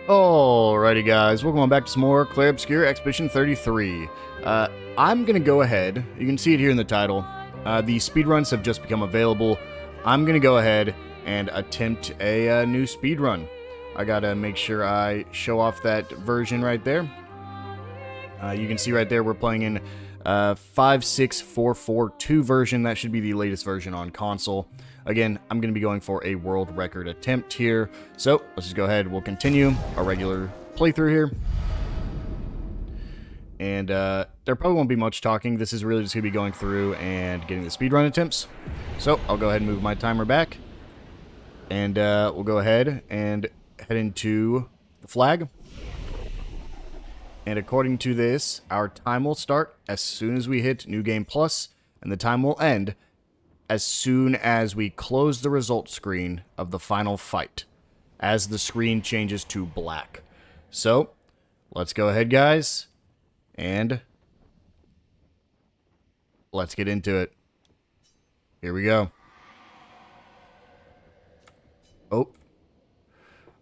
Alrighty guys, welcome on back to some more Clair Obscur Expedition 33. I'm gonna go ahead, you can see it here in the title, the speedruns have just become available. I'm gonna go ahead and attempt a new speedrun. I gotta make sure I show off that version right there. You can see right there we're playing in 56442 version. That should be the latest version on console. Again, I'm going to be going for a world record attempt here. So, let's just go ahead. We'll continue our regular playthrough here. And there probably won't be much talking. This is really just going to be going through and getting the speedrun attempts. So, I'll go ahead and move my timer back. And we'll go ahead and head into the flag. And according to this, our time will start as soon as we hit New Game Plus. And the time will end as soon as we close the results screen of the final fight, as the screen changes to black. So, let's go ahead, guys, and let's get into it. Here we go. Oh,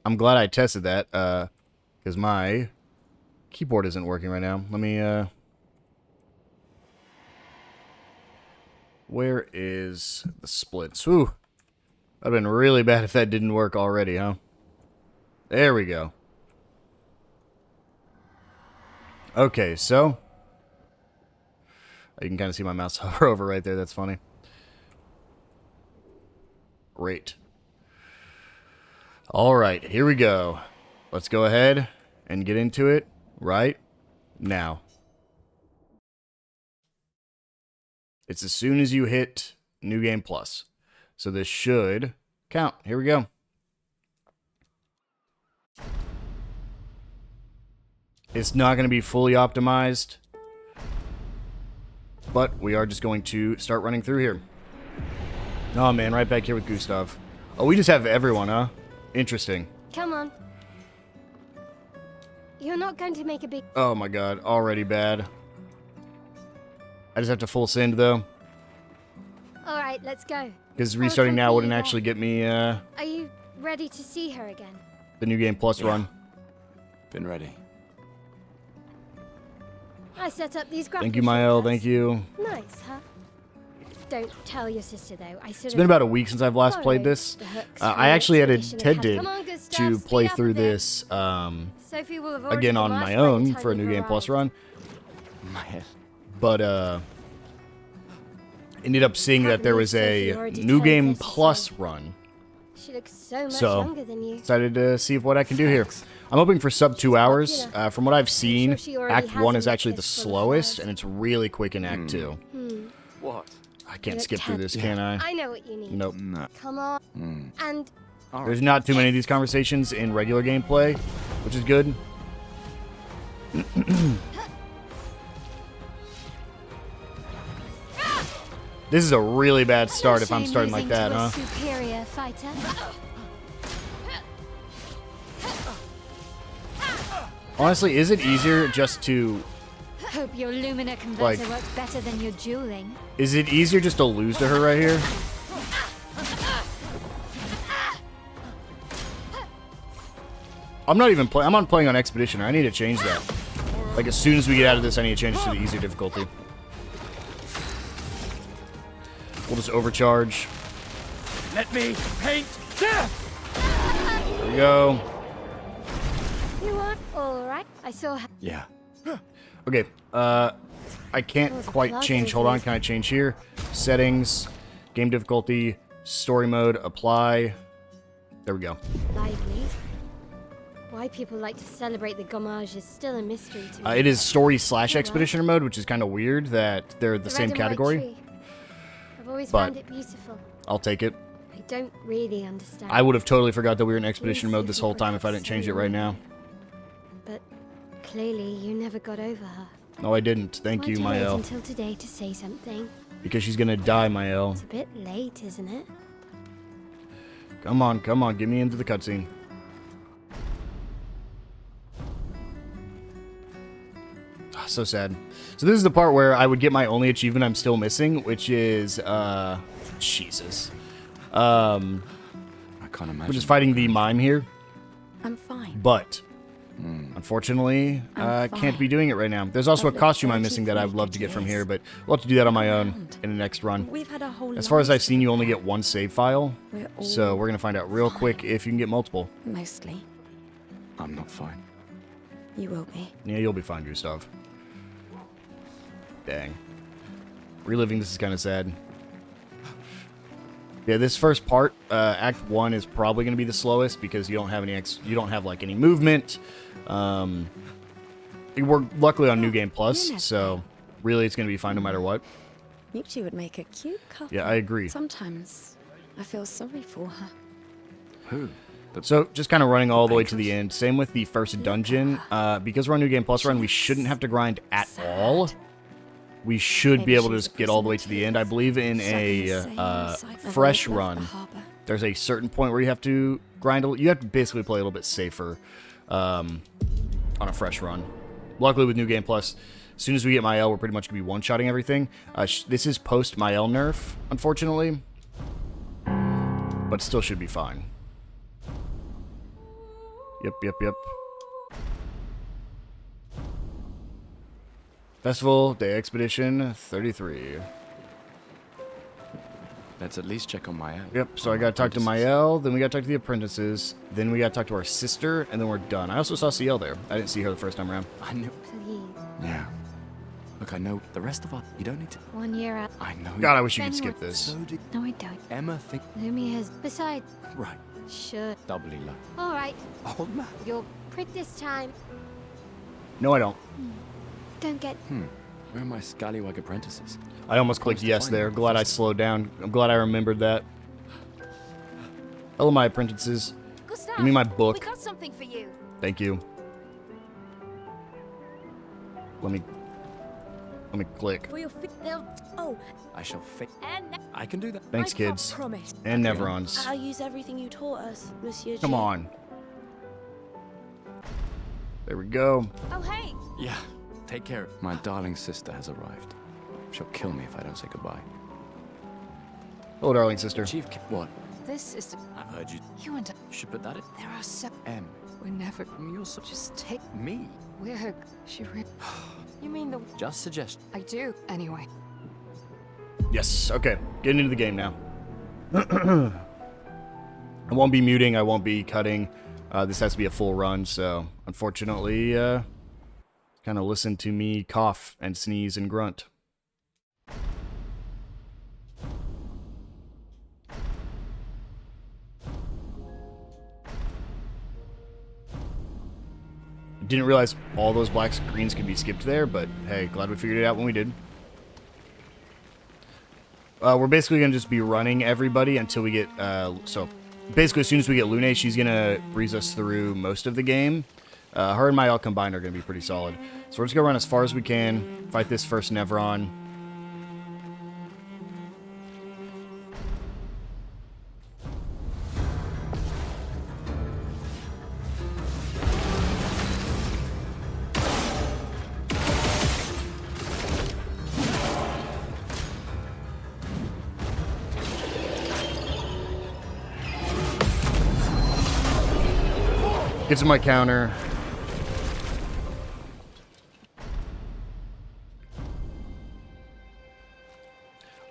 I'm glad I tested that, because my keyboard isn't working right now. Let me, where is the splits? Ooh, that'd have been really bad if that didn't work already, huh? There we go. Okay, so you can kind of see my mouse hover over right there. That's funny. Great. All right, here we go. Let's go ahead and get into it right now. It's as soon as you hit New Game Plus. So this should count. Here we go. It's not going to be fully optimized, but we are just going to start running through here. Oh man, right back here with Gustav. Oh, we just have everyone, huh? Interesting. Come on. You're not going to make a big... Oh my god, already bad. I just have to full send, though. Alright, let's go. Because restarting now wouldn't actually get me, Are you ready to see her again? the New Game Plus run. Been ready. I set up these graphics. Thank you, Maelle, thank you. Nice, huh? Don't tell your sister, though. It's been about a week since I've last played this. I actually had Ted did to play through this again on my own for a New Game Plus run. But ended up seeing that there was a New Game Plus run. She looks so much So younger than you. decided to see what I can do here. I'm hoping for sub 2 hours. From what I've seen, Act 1 is actually the slowest, and it's really quick in Act 2. What? I can't skip through this, can I? I know what you need. Nope. No. Come on. And There's not too many of these conversations in regular gameplay, which is good. This is a really bad start if I'm starting like that, huh? Superior fighter. Honestly, is it easier just to... Hope your Lumina converter works better than your dueling. Is it easier just to lose to her right here? I'm not even playing. I'm not playing on Expeditioner. I need to change that. Like, as soon as we get out of this, I need to change it to the easier difficulty. We'll just overcharge. Let me paint death! There we go. You are alright. I saw her. Yeah. Okay, I can't quite change. Hold on, can I change here? Settings, game difficulty, story mode, apply. There we go. Lively. Why people like to celebrate the gommage is still a mystery to me. It is story / expeditioner mode, which is kind of weird that they're the same red and white category. tree. I've always But found it beautiful. I'll take it. I don't really understand. I would have totally forgot that we were in expedition mode this whole time if I didn't change it right now. But clearly you never got over her. No, I didn't. Thank you, Why'd wait Maelle. until today to say something? Because she's gonna die, Maelle. It's a bit late, isn't it? Come on, get me into the cutscene. So sad. So this is the part where I would get my only achievement I'm still missing, which is, Jesus. I can't imagine. We're just fighting the mime here. I'm fine. But unfortunately, can't be doing it right now. There's also a costume I'm missing that I would love to get from here, but we'll have to do that on my own in the next run. As far as I've seen, you only get one save file, so we're going to find out real quick if you can get multiple. Mostly. I'm not fine. You will be. Yeah, you'll be fine, Gustav. Dang. Reliving this is kind of sad. Yeah, this first part, Act 1, is probably going to be the slowest because you don't have any movement. We're luckily on New Game Plus, so really it's going to be fine no matter what. You two would make a cute couple. Yeah, I agree. Sometimes I feel sorry for her. Who? So, just kind of running all the way to the end. Same with the first dungeon. Because we're on New Game Plus run, we shouldn't have to grind at all. We should be able to just get all the way to the end. I believe in a fresh run, there's a certain point where you have to grind. You have to basically play a little bit safer on a fresh run. Luckily with New Game Plus, as soon as we get Maelle, we're pretty much going to be one-shotting everything. This is post-Maelle nerf, unfortunately. But still should be fine. Yep. Festival, Day Expedition, 33. Let's at least check on Maelle. Yep, so I gotta talk to Maelle, then we gotta talk to the apprentices, then we gotta talk to our sister, and then we're done. I also saw CL there. I didn't see her the first time around. I knew. Please. Yeah. Look, I know the rest of us. You don't need to. 1 year out. I know. God, I wish you could Ben skip would- this. So did No, I don't. Emma think. Lumiere's. Besides, Right. sure. Doubly low. All right. Old man. You'll prick this time. No, I don't. Don't get. Where are my scallywag apprentices? I almost clicked yes there. Glad I slowed down. I'm glad I remembered that. Hello, my apprentices. Gustav, Give me my book. We got something for you. Thank you. Let me click. For your they'll. Oh, I shall fix. And I can do that. Thanks, kids. promise. And Neverons. I'll use everything you taught us, Monsieur G. Come on. There we go. oh hey, Yeah. Take care. My darling sister has arrived. She'll kill me if I don't say goodbye. Hello, darling sister. Chief, what? This is. I've heard you. You and You should put that in. there are so. M. We're never. You're so. Just take. Me. We're. She. You mean the. Just suggest. I do. Anyway. Yes, okay. Getting into the game now. I won't be muting, I won't be cutting. This has to be a full run, so unfortunately, kind of listen to me cough and sneeze and grunt. Didn't realize all those black screens could be skipped there, but hey, glad we figured it out when we did. We're basically going to just be running everybody until we get, so basically as soon as we get Lune, she's going to breeze us through most of the game. Her and Maelle combined are going to be pretty solid. So we're just going to run as far as we can, fight this first Neveron. Gets him my counter.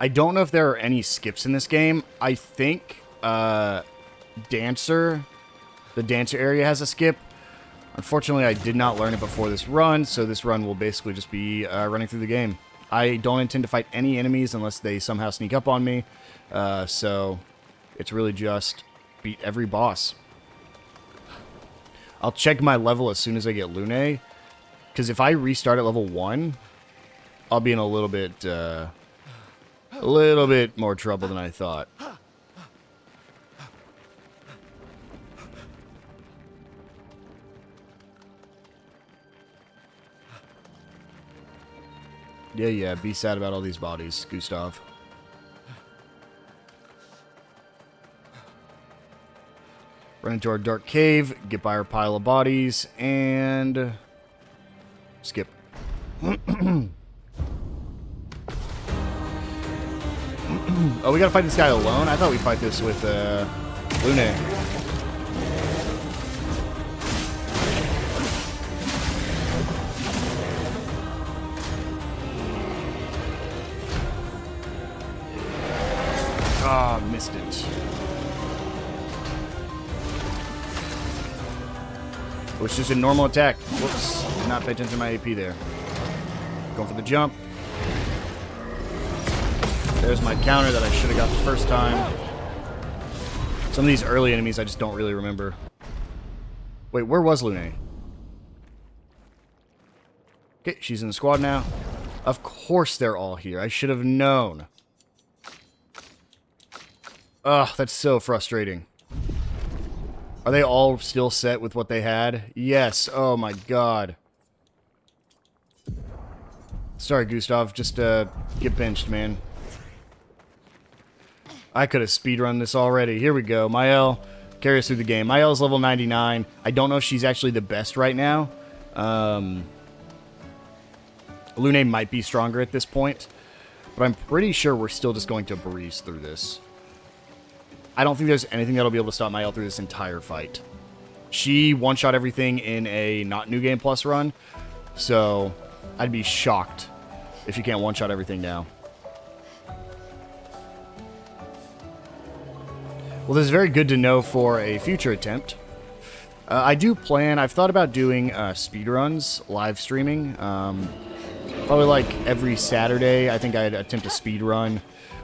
I don't know if there are any skips in this game. I think Dancer, the Dancer area has a skip. Unfortunately, I did not learn it before this run, so this run will basically just be running through the game. I don't intend to fight any enemies unless they somehow sneak up on me. So it's really just beat every boss. I'll check my level as soon as I get Lune, because if I restart at level 1, I'll be in a little bit more trouble than I thought. Yeah, be sad about all these bodies, Gustav. Run into our dark cave, get by our pile of bodies, and skip. Oh, we gotta fight this guy alone? I thought we'd fight this with Lune. Which is a normal attack. Whoops. Did not pay attention to my AP there. Going for the jump. There's my counter that I should have got the first time. Some of these early enemies I just don't really remember. Wait, where was Lune? Okay, she's in the squad now. Of course they're all here. I should have known. Ugh, that's so frustrating. Are they all still set with what they had? Yes. Oh my god. Sorry, Gustav. Just get benched, man. I could have speedrun this already. Here we go. Maelle, carry us through the game. Maelle's level 99. I don't know if she's actually the best right now. Lune might be stronger at this point. But I'm pretty sure we're still just going to breeze through this. I don't think there's anything that'll be able to stop Maelle through this entire fight. She one-shot everything in a not New Game Plus run. So I'd be shocked if you can't one-shot everything now. Well, this is very good to know for a future attempt. I do plan, I've thought about doing speedruns, live streaming. Probably like every Saturday, I think I'd attempt a speedrun.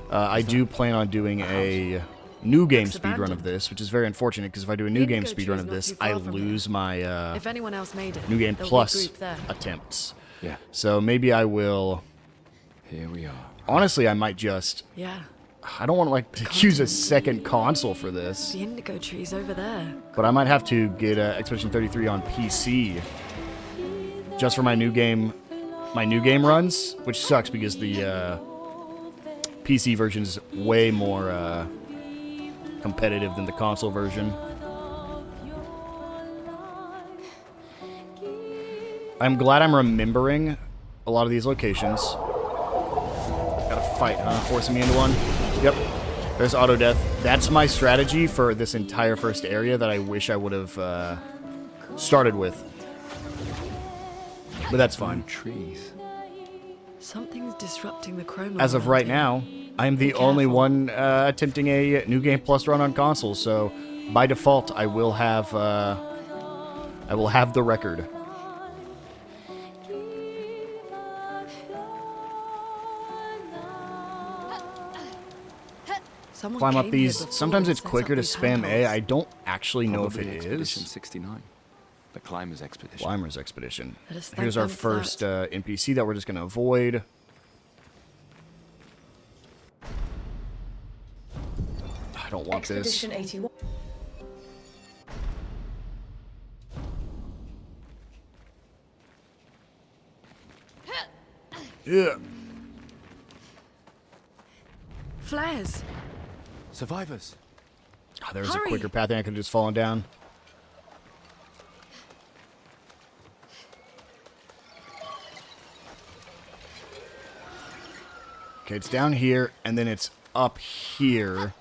I do plan on doing a new game speedrun of this, which is very unfortunate because if I do a new game speedrun of this, I lose my if anyone else made it, New Game there'll be a Plus group there. attempts. Yeah. So maybe I will... Here we are. Honestly, I might just... Yeah, I don't want to like use a second console for this, the indigo tree's over there. but I might have to get Expedition 33 on PC just for my new game runs, which sucks because the PC version is way more competitive than the console version. I'm glad I'm remembering a lot of these locations. Gotta fight, huh? Forcing me into one. Yep. There's auto death. That's my strategy for this entire first area that I wish I would have started with. But that's fine. Trees. Something's disrupting the chroma. As of around right here. now, I am the Be only careful. one attempting a New Game Plus run on console, so by default, I will have the record. Someone Climb up came here these. before Sometimes and it's set up quicker to these spam A. handholds. I don't actually know if it Probably Expedition is. 69. The Climbers Expedition. Climbers Expedition. Let us thank Here's our them for first NPC that we're just going to avoid. I don't want this. Expedition 81. Yeah. Flares. Survivors. Oh, there was a Hurry. quicker path and I could have just fallen down. Okay, it's down here, and then it's up here.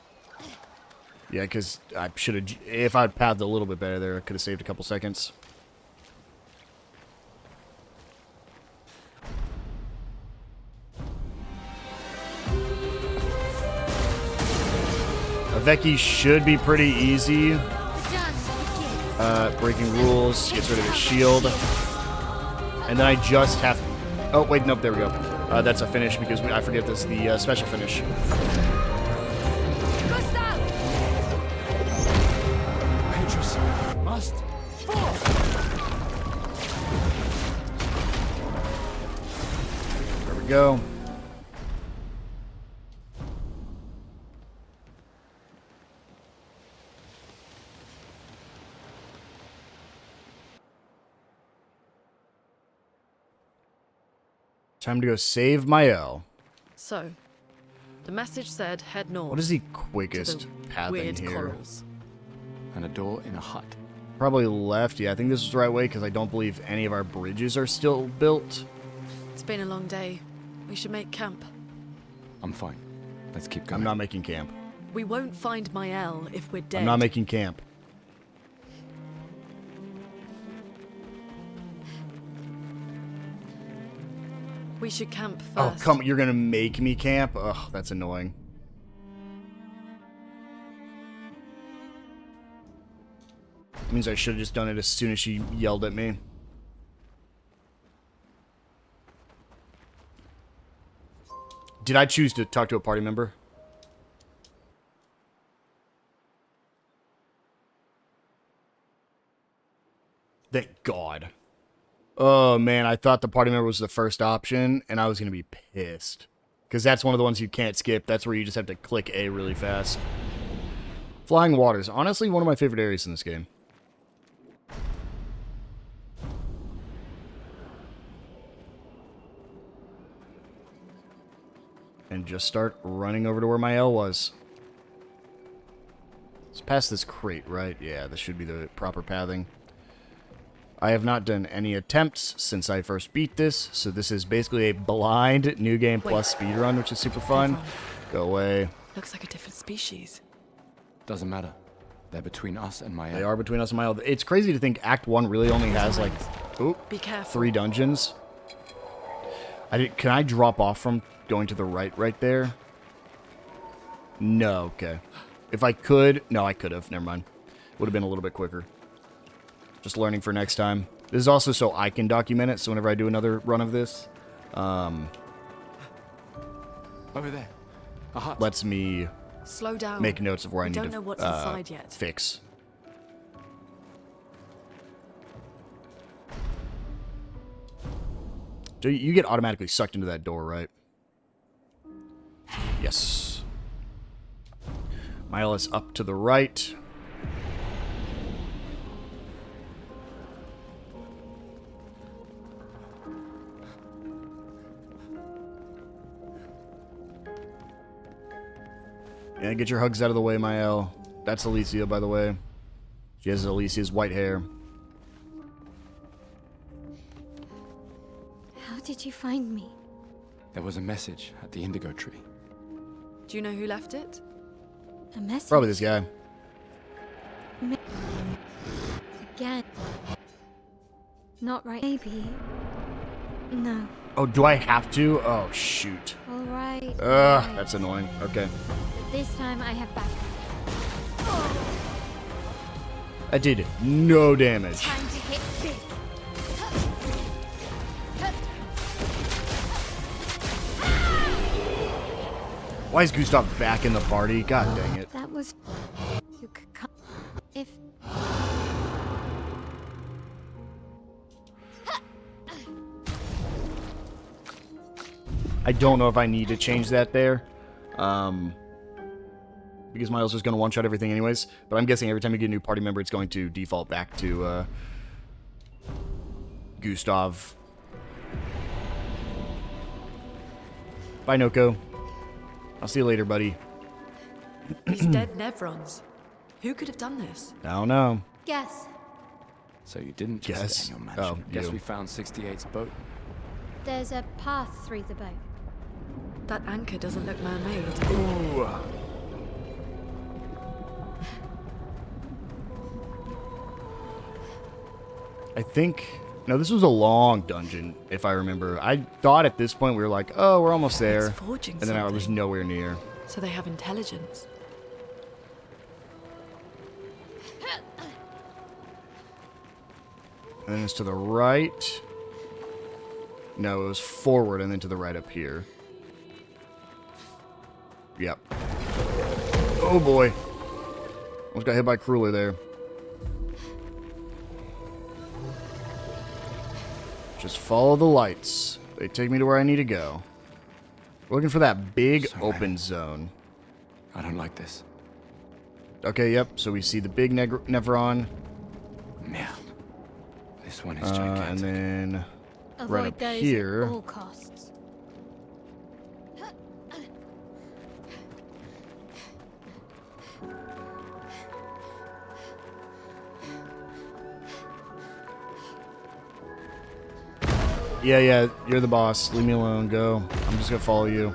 Yeah, because I should have... If I'd pathed a little bit better there, I could have saved a couple seconds. Vecchi should be pretty easy. Breaking rules, gets rid of his shield. And then I just have... Oh, wait, nope, there we go. That's a finish because I forget this, the special finish. Paintress. Must. There we go. Time to go save Maelle. So, the message said head north. What is the to quickest the path in weird here? corals. And a door in a hut. Probably left. Yeah, I think this is the right way because I don't believe any of our bridges are still built. It's been a long day. We should make camp. I'm fine. Let's keep going. I'm not making camp. We won't find Maelle if we're dead. I'm not making camp. We should camp first. Oh, come. You're going to make me camp? Ugh, that's annoying. Means I should have just done it as soon as she yelled at me. Did I choose to talk to a party member? Thank God. Oh, man, I thought the party member was the first option, and I was going to be pissed. Because that's one of the ones you can't skip. That's where you just have to click A really fast. Flying Waters. Honestly, one of my favorite areas in this game. And just start running over to where Maelle was. It's past this crate, right? Yeah, this should be the proper pathing. I have not done any attempts since I first beat this, so this is basically a blind New Game Plus speedrun, which is super fun. Go away. Looks like a different species. Doesn't matter. They're between us and Maelle. They are between us and Maelle. It's crazy to think Act 1 really only has, like, Be careful. 3 dungeons. Can I drop off from going to the right there? No, okay. If I could... No, I could have. Never mind. Would have been a little bit quicker. Just learning for next time. This is also so I can document it, so whenever I do another run of this, Over there. A hut. lets me Slow down. make notes of where I We need don't to know what's inside yet. fix. So you get automatically sucked into that door, right? Yes. Maelle is up to the right. Yeah, get your hugs out of the way, Maelle. That's Alicia, by the way. She has Alicia's white hair. How did you find me? There was a message at the indigo tree. Do you know who left it? A message? Probably this guy. Again. Not right. Maybe. No. Oh, do I have to? Oh, shoot. Alright. Ugh, that's annoying. Okay. But this time I have backup. That did no damage. Time to hit big. Why is Gustav back in the party? God dang it. That was... You could come... If... I don't know if I need to change that there. Because Maelle's just going to one-shot everything anyways. But I'm guessing every time you get a new party member, it's going to default back to Gustav. Bye, Noko. I'll see you later, buddy. These dead Nevrons. Who could have done this? I don't know. Guess. So you didn't just Guess. stay in your mansion. Oh, Guess you. we found 68's boat. There's a path through the boat. That anchor doesn't look man-made. Ooh. I think... No, this was a long dungeon, if I remember. I thought at this point we were like, oh, we're almost there. It's forging And then I was something. nowhere near. So they have intelligence. And then it's to the right. No, it was forward and then to the right up here. Yep. Oh boy. Almost got hit by Crueler there. Just follow the lights. They take me to where I need to go. We're looking for that big Surreal. open zone. I don't like this. Okay, yep. So we see the big Nevron. Yeah. This one is gigantic. And then Avoid right up those here. at all costs. Yeah, you're the boss. Leave me alone. Go. I'm just gonna follow you.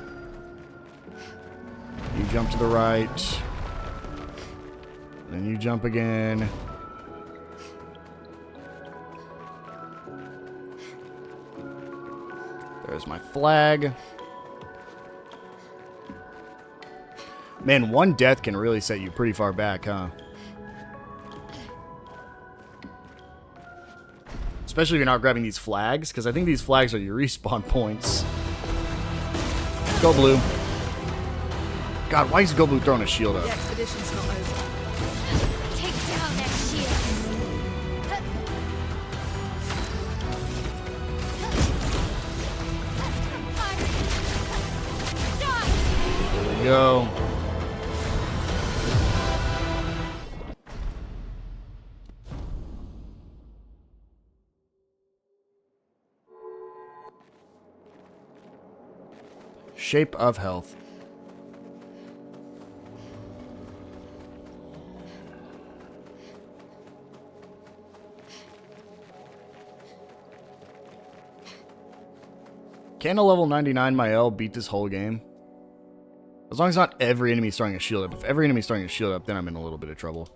You jump to the right. Then you jump again. There's my flag. Man, one death can really set you pretty far back, huh? Especially if you're not grabbing these flags, because I think these flags are your respawn points. Go blue. God, why is Go Blue throwing a shield up? The expedition's not over. Take down their shields. There we go. Shape of health. Can a level 99 Maelle beat this whole game? As long as not every enemy is throwing a shield up. If every enemy is throwing a shield up, then I'm in a little bit of trouble.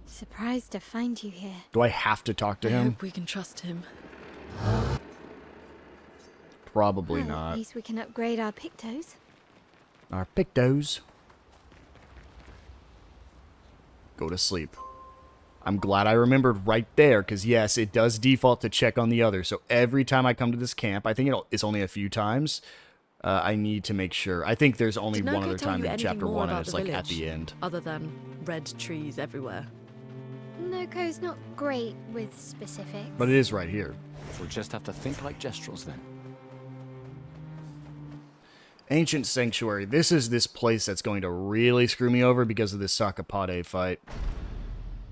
Surprised to find you here. Do I have to talk to I him? hope we can trust him. Probably Well, not. At least we can upgrade our pictos. Our pictos. Go to sleep. I'm glad I remembered right there, because yes, it does default to check on the other. So every time I come to this camp, I think it's only a few times, I need to make sure. I think there's only Did one Noko other tell time you in anything chapter more 1, and about it's the like at village, the end. other than red trees everywhere? Noko's not great with specifics. But it is right here. We'll just have to think like Gestrels then. Ancient Sanctuary. This is this place that's going to really screw me over because of this Sakapade fight.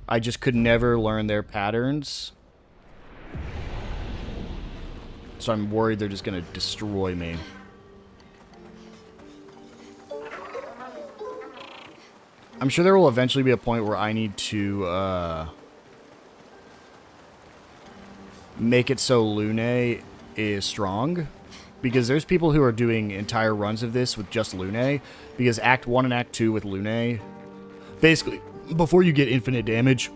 I just could never learn their patterns. So I'm worried they're just going to destroy me. I'm sure there will eventually be a point where I need to make it so Lune is strong. Because there's people who are doing entire runs of this with just Lune. Because Act 1 and Act 2 with Lune, basically, before you get infinite damage,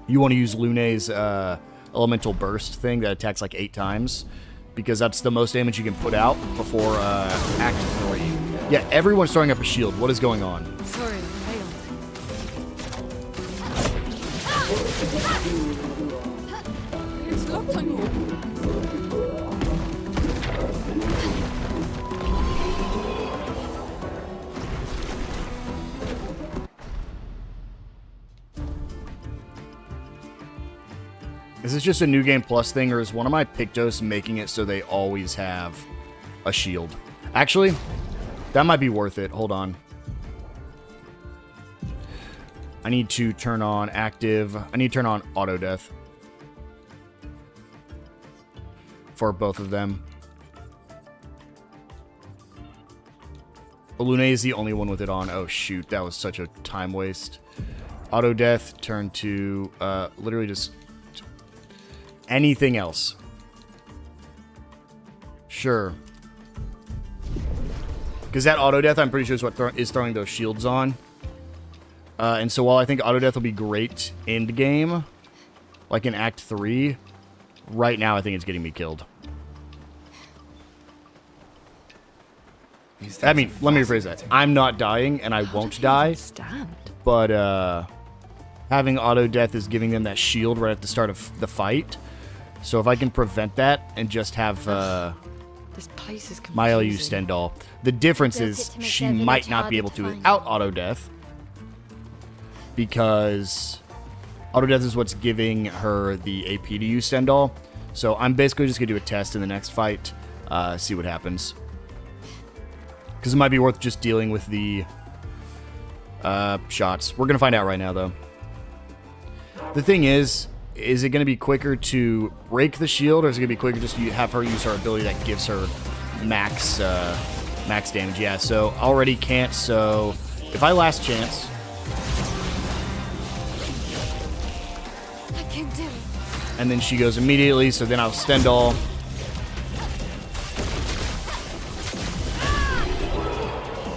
you want to use Lune's elemental burst thing that attacks like 8 times. Because that's the most damage you can put out before Act 3. Yeah, everyone's throwing up a shield. What is going on? Sorry, Maelle. It's locked on you. Is this just a New Game Plus thing, or is one of my Pictos making it so they always have a shield? Actually, that might be worth it. Hold on. I need to turn on active. I need to turn on auto death for both of them. Lune is the only one with it on. Oh shoot, that was such a time waste. Auto death, turn to literally just anything else. Sure. Because that auto death, I'm pretty sure is what is throwing those shields on. And so while I think auto death will be great end game, like in Act 3, right now I think it's getting me killed. I mean, let me rephrase that. I'm not dying, and I won't die. Stand. But having auto death is giving them that shield right at the start of the fight. So if I can prevent that and just have This place is confusing. Maelle use Stendhal, the difference Built is it to make she their village might not be harder able to to find. without auto death, because auto death is what's giving her the AP to use Stendhal. So I'm basically just gonna do a test in the next fight, see what happens. Because it might be worth just dealing with the shots. We're going to find out right now, though. The thing is it going to be quicker to break the shield, or is it going to be quicker just to have her use her ability that gives her max max damage? Yeah, so already can't, so if I last chance... I can do it. And then she goes immediately, so then I'll Stendhal.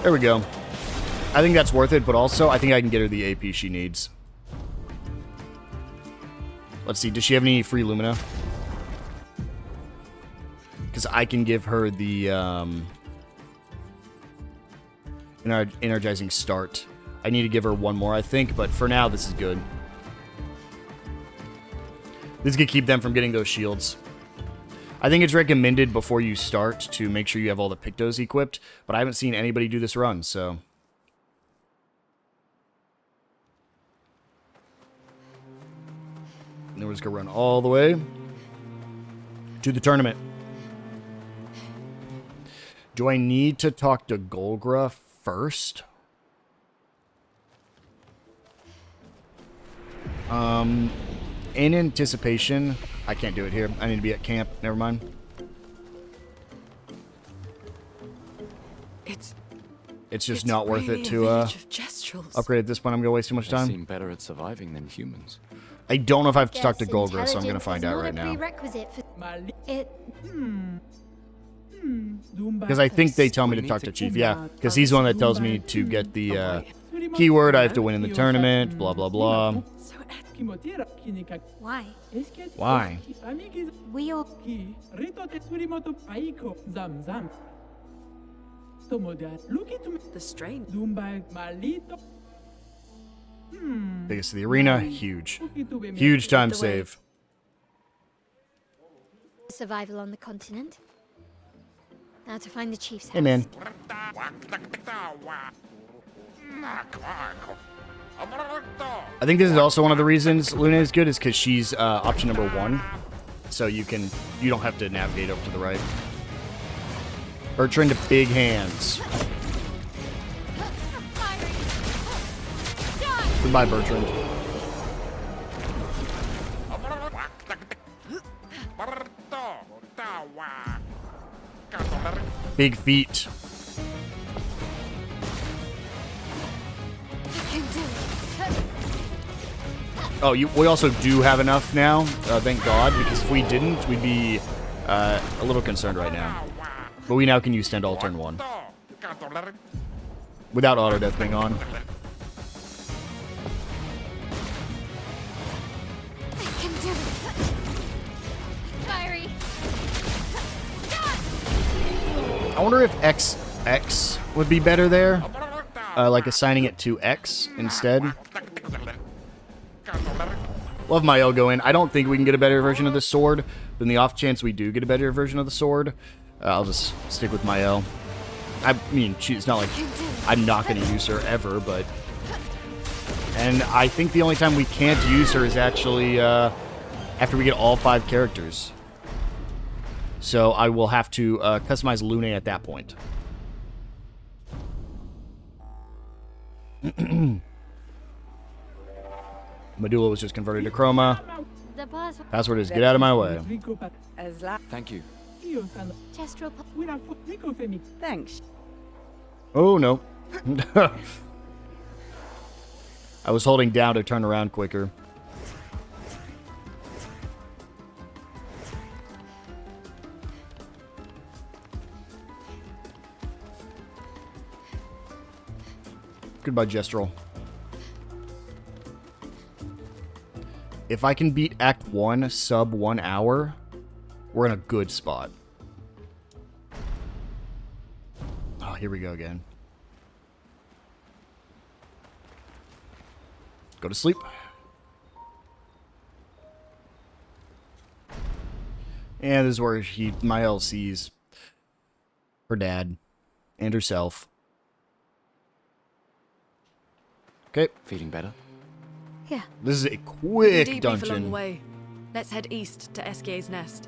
There we go. I think that's worth it, but also I think I can get her the AP she needs. Let's see, does she have any free Lumina? Because I can give her the energizing start. I need to give her one more, I think, but for now, this is good. This could keep them from getting those shields. I think it's recommended before you start to make sure you have all the Pictos equipped, but I haven't seen anybody do this run, so... And we're just going to run all the way to the tournament. Do I need to talk to Golgra first? In anticipation, I can't do it here. I need to be at camp. Never mind. It's just not worth it to upgrade at this point. I'm gonna waste too much time. They seem better at surviving than humans. I don't know if I have to talk to Golgra, so I'm gonna find out right now. Because I think they tell me to talk to Chief. Yeah, because he's the one that tells me to get the keyword I have to win in the tournament. Blah blah blah. Why? Why? We all... The strain. Take us to the arena. Huge. Huge time save. Survival on the continent. Now to find the chief's house. Hey, man. I think this is also one of the reasons Luna is good, is because she's option number 1. So you don't have to navigate over to the right. Bertrand, big hands. Goodbye, Bertrand. Big feet. Oh, we also do have enough now, thank God, because if we didn't, we'd be a little concerned right now. But we now can use stand all turn 1. Without auto death being on. I wonder if XX would be better there. Like assigning it to X instead. Love Maelle go in. I don't think we can get a better version of the sword. But in the off chance we do get a better version of the sword, I'll just stick with Maelle. I mean, it's not like I'm not going to use her ever, but... And I think the only time we can't use her is actually after we get all 5 characters. So I will have to customize Lune at that point. Medulla was just converted to Chroma. Password is get out of my way. Thank you. Thanks. Oh, no. I was holding down to turn around quicker. Goodbye, Gestural. If I can beat Act 1 sub 1 hour, we're in a good spot. Oh, here we go again. Go to sleep. And this is where Maelle sees her dad and herself. Okay. Feeling better? Yeah. This is a quick Debrief dungeon. along the way. Let's head east to Eskier's Nest.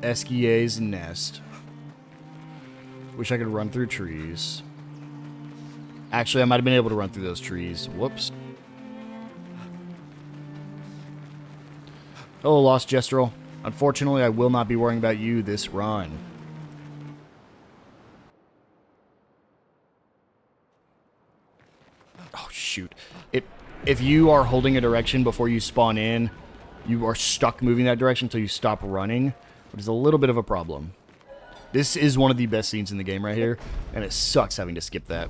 Eskier's Nest. Wish I could run through trees. Actually, I might have been able to run through those trees. Whoops. Hello, Lost Gestural. Unfortunately, I will not be worrying about you this run. Oh, shoot. If you are holding a direction before you spawn in, you are stuck moving that direction until you stop running, which is a little bit of a problem. This is one of the best scenes in the game right here, and it sucks having to skip that.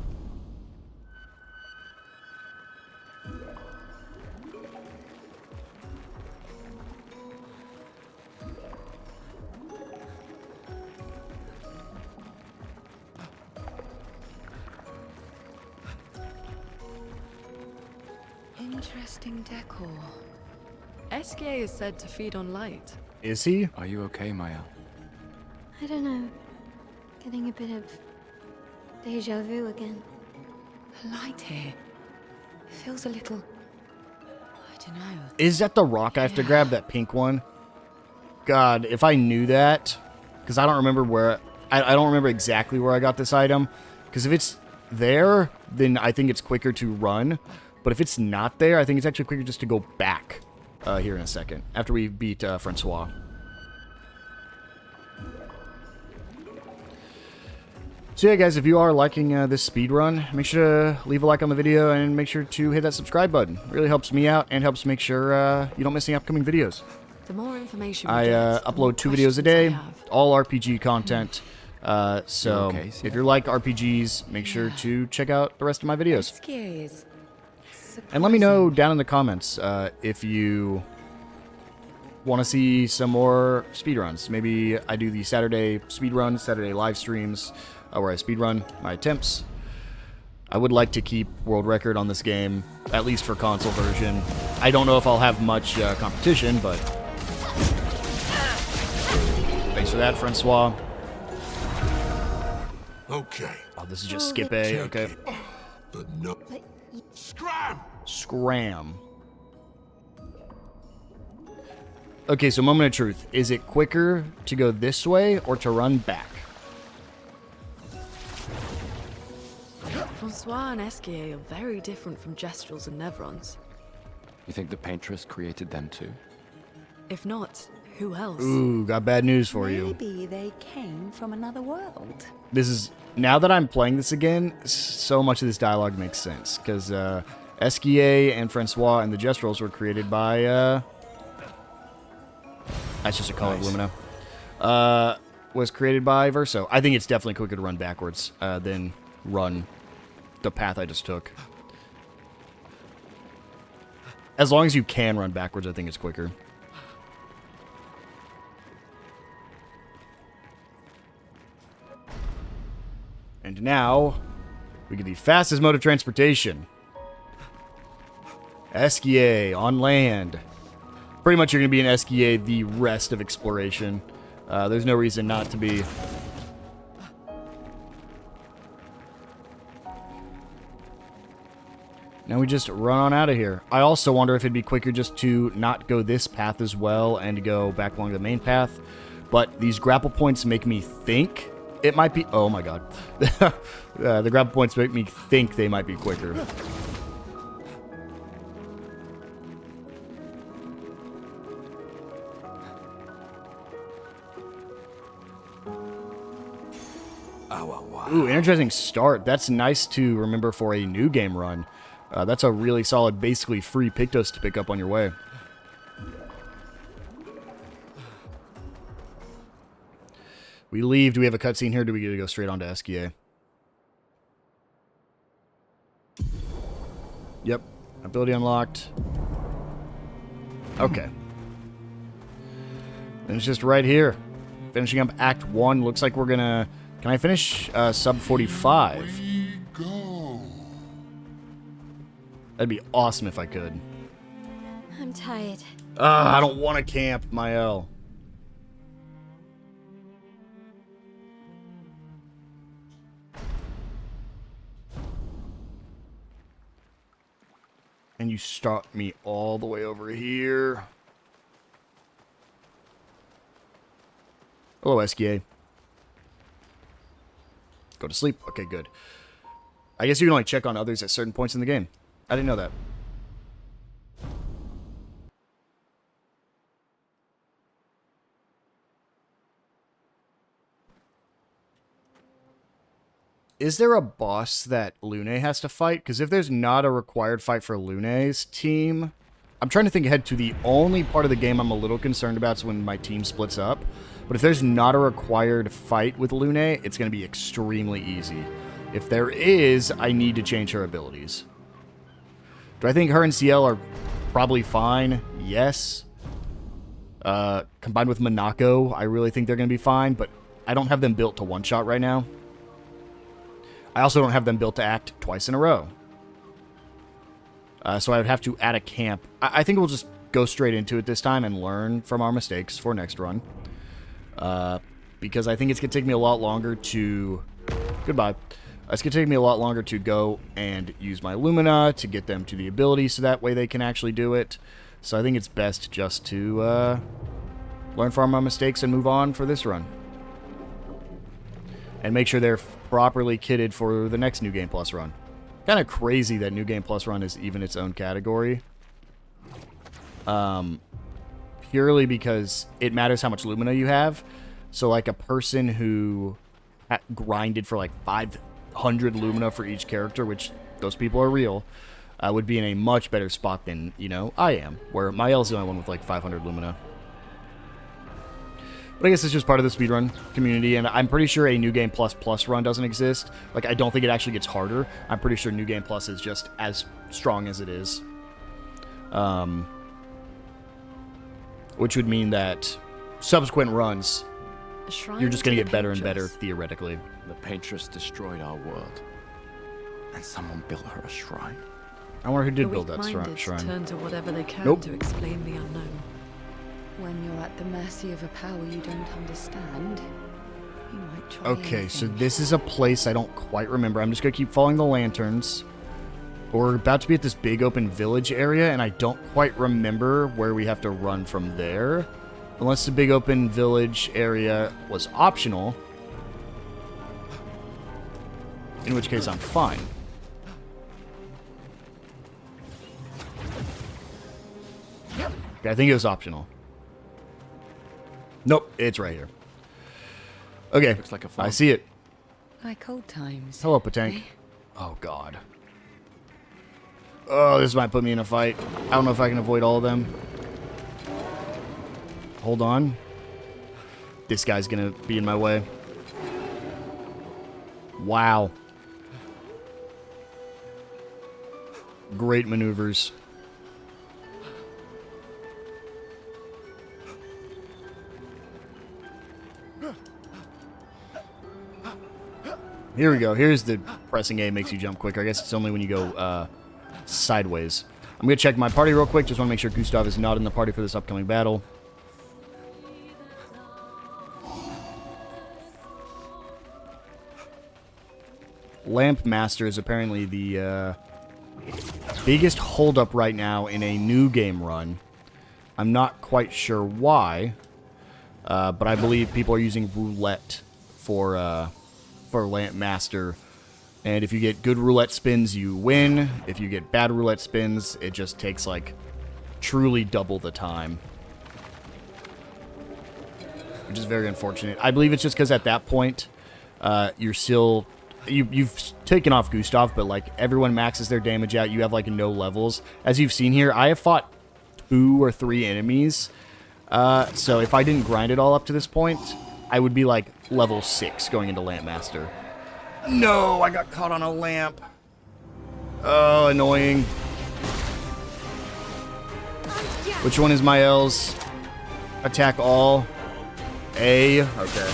Interesting decor. Esquier is said to feed on light. Is he? Are you okay, Maelle? I don't know. Getting a bit of deja vu again. The light here. It feels a little... I don't know. Is that the rock I have to grab? That pink one? God, if I knew that... Because I don't remember where... I don't remember exactly where I got this item. Because if it's there, then I think it's quicker to run. But if it's not there, I think it's actually quicker just to go back here in a second. After we beat Francois. So yeah, guys, if you are liking this speedrun, make sure to leave a like on the video and make sure to hit that subscribe button. It really helps me out and helps make sure you don't miss any upcoming videos. The more information we I get, the more upload 2 videos a questions I day, have. all RPG content. So okay, Sia? if you like RPGs, make sure to check out the rest of my videos. Esquier is... And let me know down in the comments if you want to see some more speedruns. Maybe I do the Saturday speedrun, Saturday live streams, where I speedrun my attempts. I would like to keep world record on this game, at least for console version. I don't know if I'll have much competition, but... Thanks for that, Francois. Okay, Oh, this is just skip A, okay. but no. Scram! Scram. Okay, so moment of truth. Is it quicker to go this way or to run back? Francois and Esquier are very different from Gestrels and Nevrons. You think the Paintress created them too? If not, who else? Ooh, got bad news for you. Maybe they came from another world. This is... Now that I'm playing this again, so much of this dialogue makes sense. Because Esquier and Francois and the Gestrels were created by... That's just a color of Lumina. Was created by Verso. I think it's definitely quicker to run backwards than run the path I just took. As long as you can run backwards, I think it's quicker. And now, we get the fastest mode of transportation. Esquier on land. Pretty much you're going to be in Esquier the rest of exploration. There's no reason not to be. Now we just run on out of here. I also wonder if it'd be quicker just to not go this path as well and to go back along the main path. But these grapple points make me think it might be... Oh my god. The grapple points make me think they might be quicker. Ooh, energizing start. That's nice to remember for a new game run. That's a really solid, basically free Pictos to pick up on your way. We leave. Do we have a cutscene here? Or do we get to go straight on to Esquier? Yep. Ability unlocked. Okay. And it's just right here. Finishing up Act 1. Looks like we're gonna... Can I finish sub 45? That'd be awesome if I could. I'm tired. I don't want to camp, Maelle. And you start me all the way over here. Hello, Esquier. Go to sleep. Okay, good. I guess you can only check on others at certain points in the game. I didn't know that. Is there a boss that Lune has to fight? Because if there's not a required fight for Lune's team... I'm trying to think ahead to the only part of the game I'm a little concerned about is when my team splits up. But if there's not a required fight with Lune, it's going to be extremely easy. If there is, I need to change her abilities. Do I think her and CL are probably fine? Yes. Combined with Monaco, I really think they're going to be fine, but I don't have them built to one-shot right now. I also don't have them built to act twice in a row. So I would have to add a camp. I think we'll just go straight into it this time and learn from our mistakes for next run. Because I think it's going to take me a lot longer to... Goodbye. It's going to take me a lot longer to go and use my Lumina to get them to the ability so that way they can actually do it. So I think it's best just to learn from my mistakes and move on for this run. And make sure they're properly kitted for the next New Game Plus run. Kind of crazy that New Game Plus run is even its own category. Purely because it matters how much Lumina you have. So like a person who grinded for like 500 Lumina for each character, which those people are real, would be in a much better spot than, you know, I am. Where Maelle's the only one with like 500 Lumina. But I guess it's just part of the speedrun community, and I'm pretty sure a New Game Plus Plus run doesn't exist. Like, I don't think it actually gets harder. I'm pretty sure New Game Plus is just as strong as it is. Which would mean that subsequent runs, you're just going to get better and better, theoretically. The Paintress destroyed our world, and someone built her a shrine. I wonder who did build that shrine. Turn to whatever they can to explain the unknown. When you're at the mercy of a power you don't understand, you might try Okay, so anything. this is a place I don't quite remember. I'm just going to keep following the lanterns. But we're about to be at this big open village area, and I don't quite remember where we have to run from there. Unless the big open village area was optional. In which case, I'm fine. Okay, I think it was optional. Nope, it's right here. Okay, Looks like a farm. I see it. Like old times. Hello, Patank. Oh, God. Oh, this might put me in a fight. I don't know if I can avoid all of them. Hold on. This guy's gonna be in my way. Wow. Great maneuvers. Here we go. Here's the pressing A makes you jump quicker. I guess it's only when you go sideways. I'm going to check my party real quick. Just want to make sure Gustav is not in the party for this upcoming battle. Lamp Master is apparently the biggest holdup right now in a new game run. I'm not quite sure why, but I believe people are using roulette for Lamp Master. And if you get good roulette spins, you win. If you get bad roulette spins, it just takes, like, truly double the time. Which is very unfortunate. I believe it's just because at that point, you're still... You've taken off Gustav, but, like, everyone maxes their damage out. You have, like, no levels. As you've seen here, I have fought 2 or 3 enemies. So if I didn't grind it all up to this point, I would be, like, level 6 going into Lamp Master. No, I got caught on a lamp. Oh, annoying. Which one is Maelle's? Attack all. A. Okay.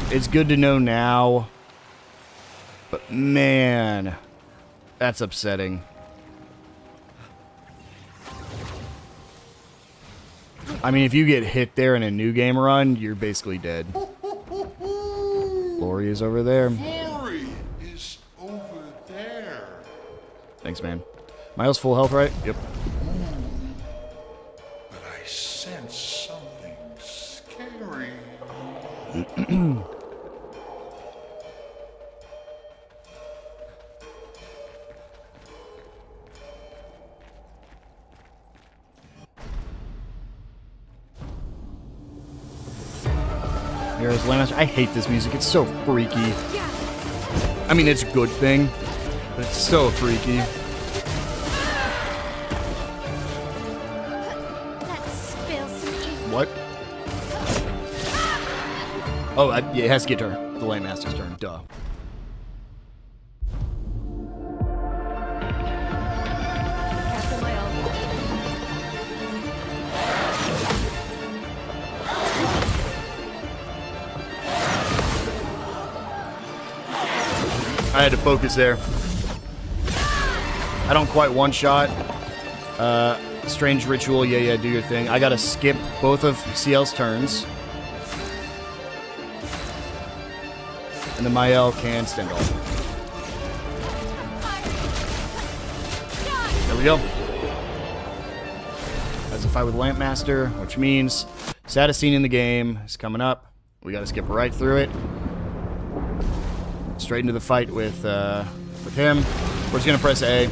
It's good to know now. But man, that's upsetting. I mean, if you get hit there in a new game run, you're basically dead. Lori is over there. Lori is over there. Thanks, man. Maelle's full health, right? Yep. But I sense something scary. Here's Lamp. I hate this music. It's so freaky. I mean, it's a good thing, but it's so freaky. Let's spill some. What? Oh, yeah, it has to get to the Lamp Master's turn. Duh. Careful, Maelle. I had to focus there. I don't quite one-shot. Strange ritual, yeah, do your thing. I gotta skip both of CL's turns. And then Maelle can stand off. There we go. That's a fight with Lampmaster, which means saddest scene in the game is coming up. We gotta skip right through it. Straight into the fight with him. We're just gonna press A.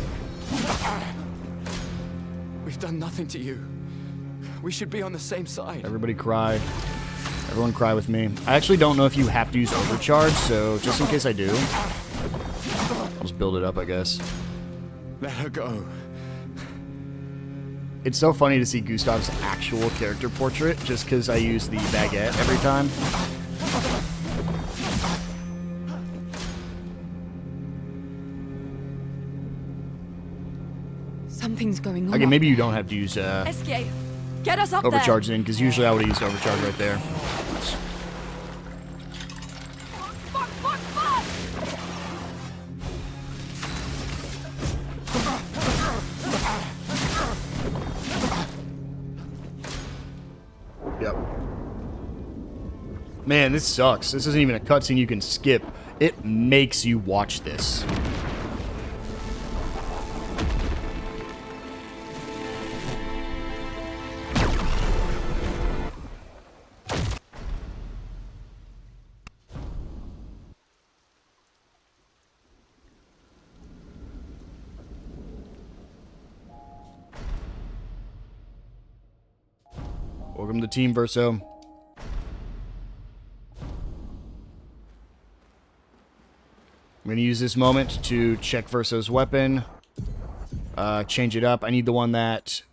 We've done nothing to you. We should be on the same side. Everybody cry. Everyone cry with me. I actually don't know if you have to use overcharge, so just in case I do, I'll just build it up, I guess. Let her go. It's so funny to see Gustav's actual character portrait, just because I use the baguette every time. Something's going on. Okay, maybe you don't have to use Escape. Get us up overcharge then, because usually I would have used overcharge right there. Yep. Man, this sucks. This isn't even a cutscene you can skip. It makes you watch this. Welcome to Team Verso. I'm going to use this moment to check Verso's weapon. Change it up. I need the one that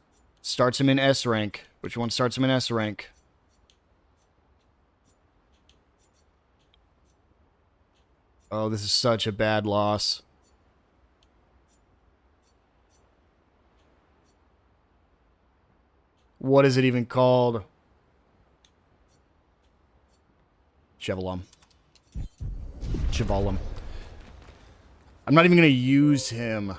starts him in S rank. Which one starts him in S rank? Oh, this is such a bad loss. What is it even called? Chevalum. Chevalum. I'm not even going to use him.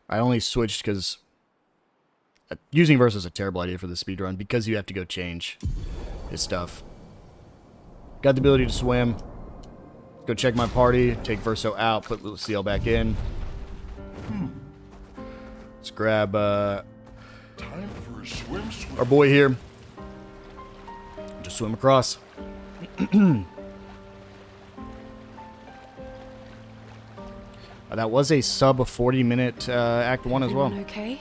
I only switched because using Versa is a terrible idea for the speedrun because you have to go change his stuff. Got the ability to swim. Go check my party, take Verso out, put Lucille back in. Let's grab Time for a swim. our boy here. Just swim across. That was a sub 40-minute Act 1 as well. Everyone okay?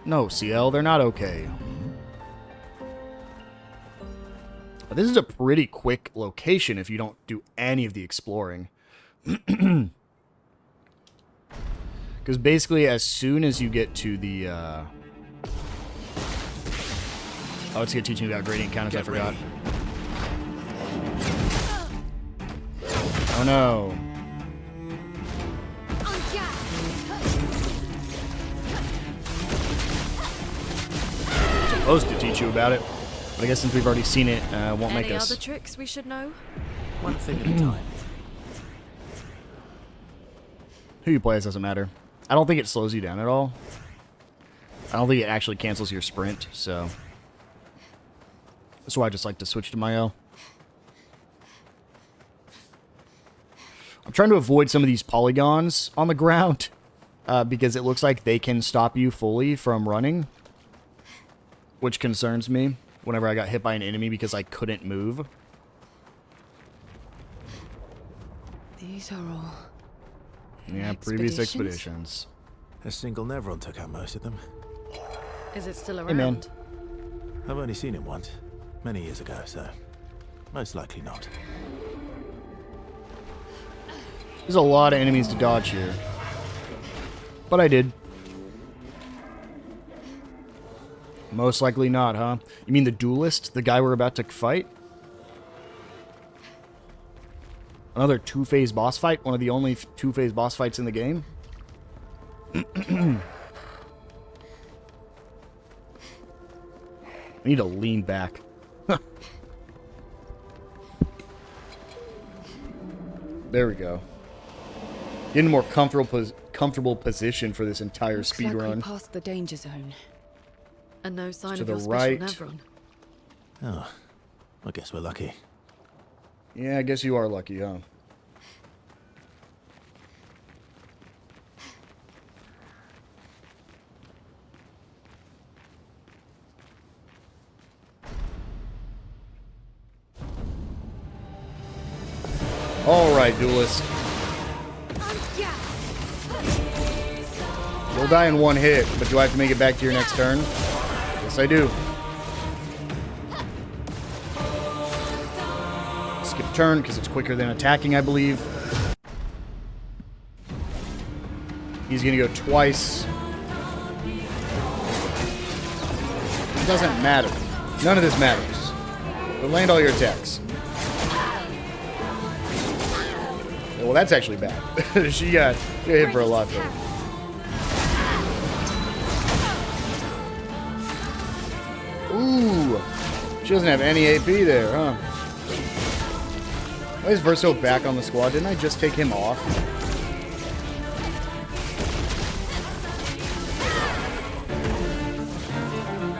No, CL, they're not okay. But this is a pretty quick location if you don't do any of the exploring. Because basically, as soon as you get to the... Oh, it's going to teach me about gradient counters, I forgot. Oh no. Supposed to teach you about it. But I guess since we've already seen it, won't make us... Any other tricks we should know? One thing at a time. Who you play as doesn't matter. I don't think it slows you down at all. I don't think it actually cancels your sprint, so... That's why I just like to switch to Maelle. I'm trying to avoid some of these polygons on the ground, because it looks like they can stop you fully from running, which concerns me whenever I got hit by an enemy because I couldn't move. These are all... Yeah, previous expeditions. A single Nevron took out most of them. Is it still around? Hey, man. I've only seen it once, many years ago, so most likely not. There's a lot of enemies to dodge here. But I did. Most likely not, huh? You mean the duelist? The guy we're about to fight? Another two-phase boss fight? One of the only two-phase boss fights in the game? I need to lean back. There we go. Get in a more comfortable position for this entire speed Looks like run. we passed the danger zone. And no sign To of the your special right. Nevron. Oh, I guess we're lucky. Yeah, I guess you are lucky, huh? Alright, duelist. You'll die in one hit, but do I have to make it back to your next turn? Yes, I do. Skip turn, because it's quicker than attacking, I believe. He's going to go twice. It doesn't matter. None of this matters. But land all your attacks. Well, that's actually bad. she got hit for a lot there. Ooh. She doesn't have any AP there, huh? Why is Verso back on the squad? Didn't I just take him off?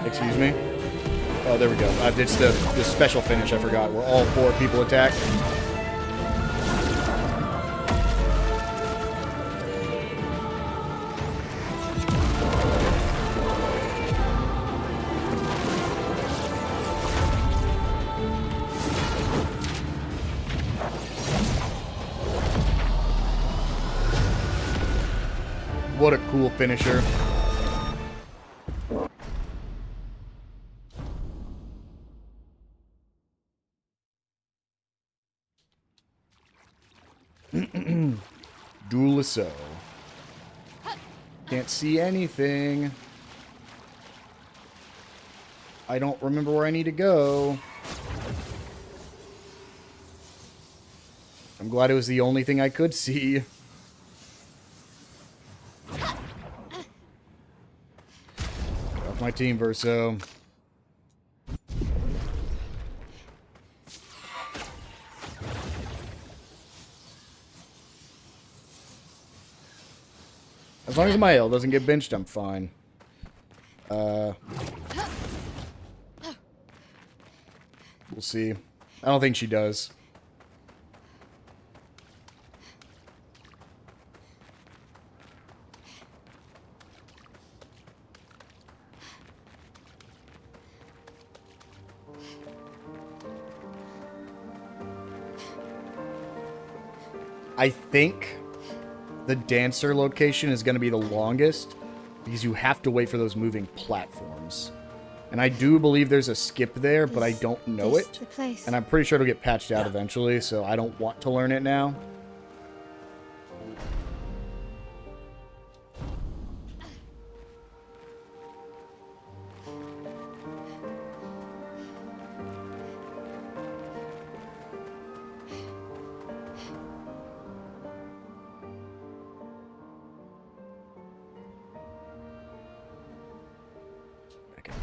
Excuse me? Oh, there we go. It's the special finish I forgot, where all 4 people attack. What a cool finisher. Dueliso. Can't see anything. I don't remember where I need to go. I'm glad it was the only thing I could see. Off my team, Verso. As long as Maelle doesn't get benched, I'm fine. We'll see. I don't think she does. I think the dancer location is going to be the longest because you have to wait for those moving platforms. And I do believe there's a skip there, but I don't know it. And I'm pretty sure it'll get patched out eventually, so I don't want to learn it now.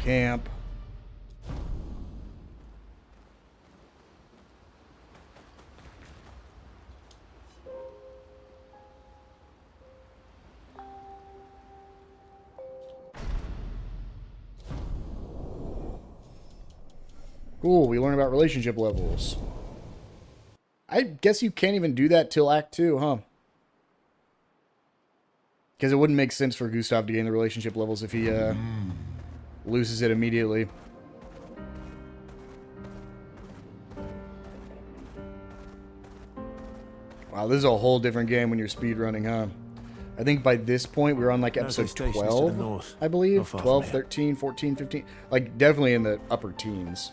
Camp. Cool, we learn about relationship levels. I guess you can't even do that till Act 2, huh? Because it wouldn't make sense for Gustav to gain the relationship levels if he, loses it immediately. Wow, this is a whole different game when you're speedrunning, huh? I think by this point we were on like episode 12, I believe. 12, 13, 14, 15. Like definitely in the upper teens.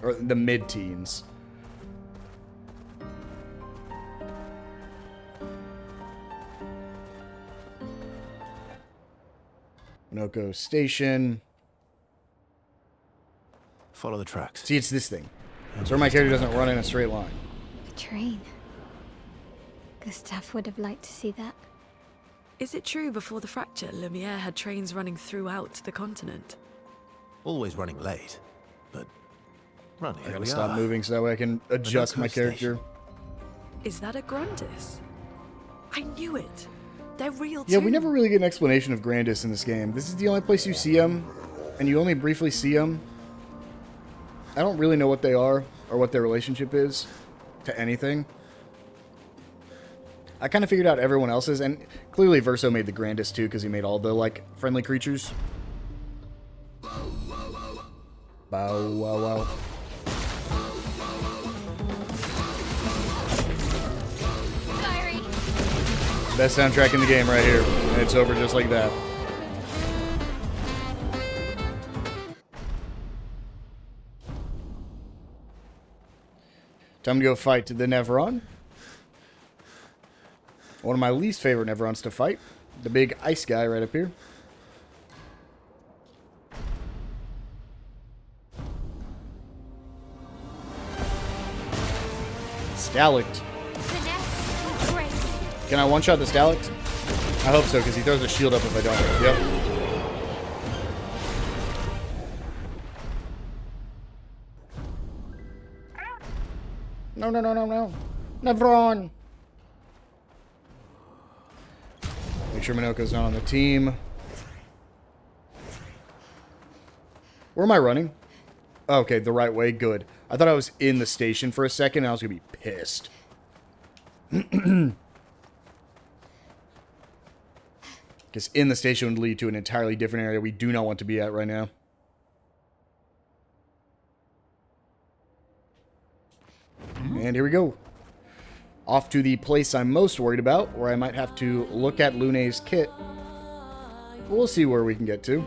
Or the mid-teens. Minoko Station. Follow the tracks. See, it's this thing. So my character doesn't run in a straight line. A train. Gustav would have liked to see that. Is it true before the fracture, Lumiere had trains running throughout the continent? Always running late, but running. I gotta stop moving so that way I can adjust my character. Is that a Grandis? I knew it. They're real too. Yeah, we never really get an explanation of Grandis in this game. This is the only place you see them, and you only briefly see them. I don't really know what they are, or what their relationship is to anything. I kind of figured out everyone else's, and clearly Verso made the Grandis too, because he made all the, like, friendly creatures. Bow, wow, wow. Best soundtrack in the game right here. And it's over just like that. Time to go fight the Nevron. One of my least favorite Nevrons to fight. The big ice guy right up here. Stalact. Can I one-shot the Stalact? I hope so, because he throws a shield up if I don't. Yep. No, no, no, no, no. Nevron! Make sure Minoko's not on the team. Where am I running? Oh, okay, the right way. Good. I thought I was in the station for a second, and I was going to be pissed. Because in the station would lead to an entirely different area we do not want to be at right now. And here we go. Off to the place I'm most worried about, where I might have to look at Lune's kit. We'll see where we can get to.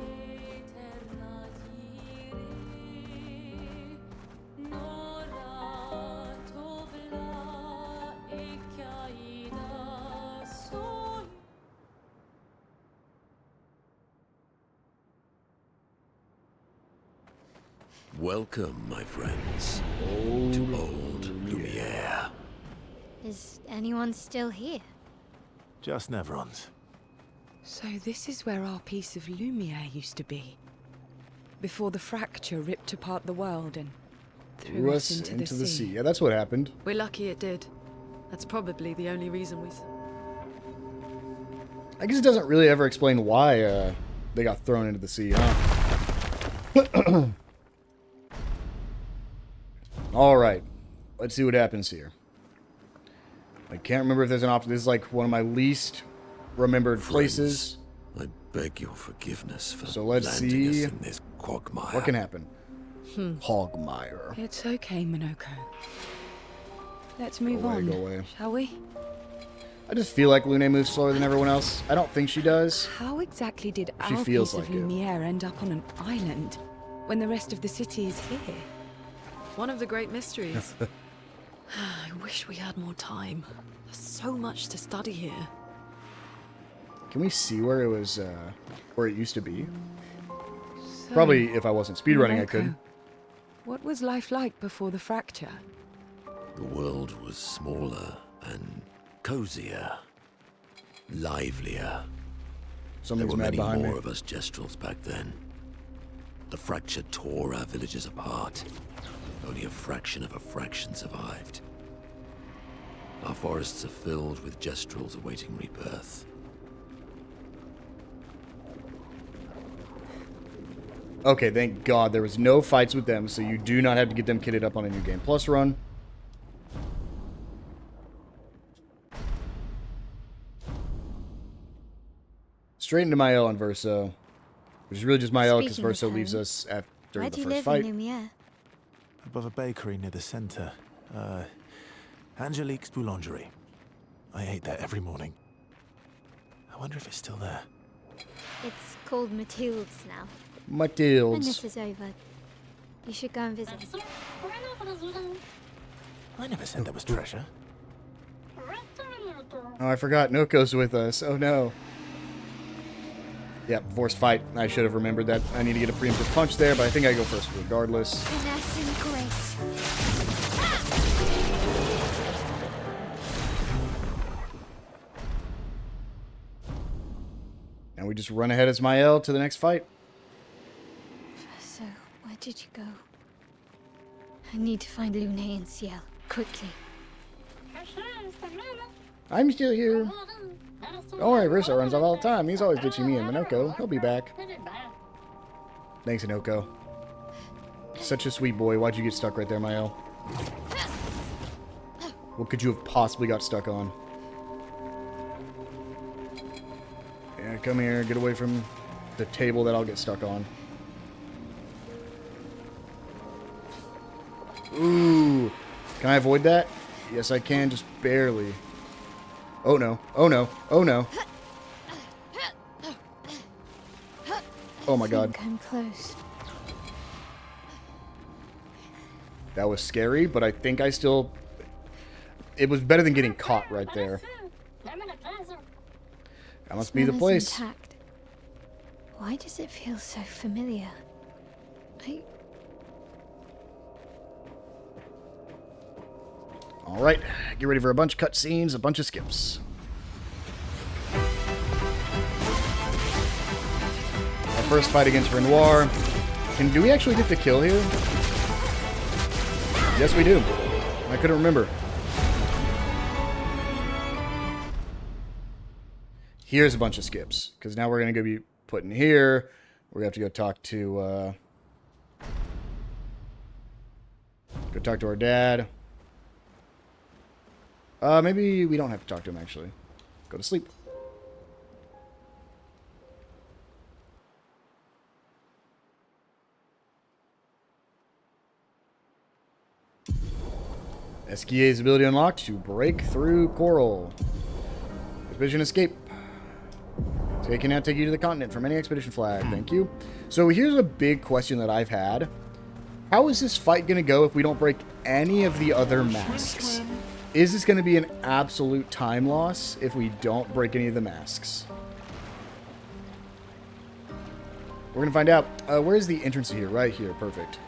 Welcome, my friends, to old Lumiere. Is anyone still here? Just Nevrons. So this is where our piece of Lumiere used to be. Before the fracture ripped apart the world and threw us into the sea. Yeah, that's what happened. We're lucky it did. That's probably the only reason we... I guess it doesn't really ever explain why they got thrown into the sea, huh? Alright. Let's see what happens here. I can't remember if there's an option. This is like one of my least remembered places. I beg your forgiveness for so let's landing see us in this quagmire. What can happen. Quagmire. It's okay, Monoko. Let's move on, go away. Shall we? I just feel like Lune moves slower than everyone else. I don't think she does. How exactly did She our feels piece of like it. Lumiere end up on an island when the rest of the city is here? One of the great mysteries. I wish we had more time. There's so much to study here. Can we see where it was, where it used to be? So, Probably if I wasn't speedrunning, I could. Monoko, what was life like before the fracture? The world was smaller and cozier, livelier. There Something's were mad many behind more me. of us Gestrels back then. The fracture tore our villages apart. Only a fraction of a fraction survived. Our forests are filled with Gestrels awaiting rebirth. Okay, thank God there was no fights with them, so you do not have to get them kitted up on a New Game Plus run. Straight into Maelle on Verso. Which is really just Maelle, because Speaking of Verso home, leaves us after Where the do you first live fight. in Lumiere? Above a bakery near the center. Angelique's Boulangerie. I ate there every morning. I wonder if it's still there. It's called Matilde's now. When Matilde's. this is over, you should go and visit. I never said there was treasure. Oh, I forgot. Noko's with us. Oh, no. Yep, forced fight. I should have remembered that. I need to get a preemptive punch there, but I think I go first regardless. Finesse and grace. And we just run ahead as Maelle to the next fight. So, where did you go? I need to find Lune and Ciel, quickly. I'm still here. Don't worry, Rissa runs off all the time. He's always ditching me and Minoko. He'll be back. Thanks, Minoko. Such a sweet boy. Why'd you get stuck right there, Maelle? What could you have possibly got stuck on? Yeah, come here. Get away from the table that I'll get stuck on. Ooh. Can I avoid that? Yes, I can. Just barely. Oh, no. Oh, no. Oh, no. Oh, my God. I'm close. That was scary, but I think I still... It was better than getting caught right there. That must be the place. Intact. Why does it feel so familiar? Alright, get ready for a bunch of cutscenes, a bunch of skips. Our first fight against Renoir. Do we actually get the kill here? Yes, we do. I couldn't remember. Here's a bunch of skips, because now we're going to go be put in here. We're going to have to go talk to our dad. Maybe we don't have to talk to him, actually. Go to sleep. Esquia's ability unlocked to break through coral. Expedition escape. So it can now take you to the continent from any expedition flag. Thank you. So here's a big question that I've had. How is this fight going to go if we don't break any of the other masks? Is this going to be an absolute time loss if we don't break any of the masks? We're going to find out. Where's the entrance here? Right here. Perfect.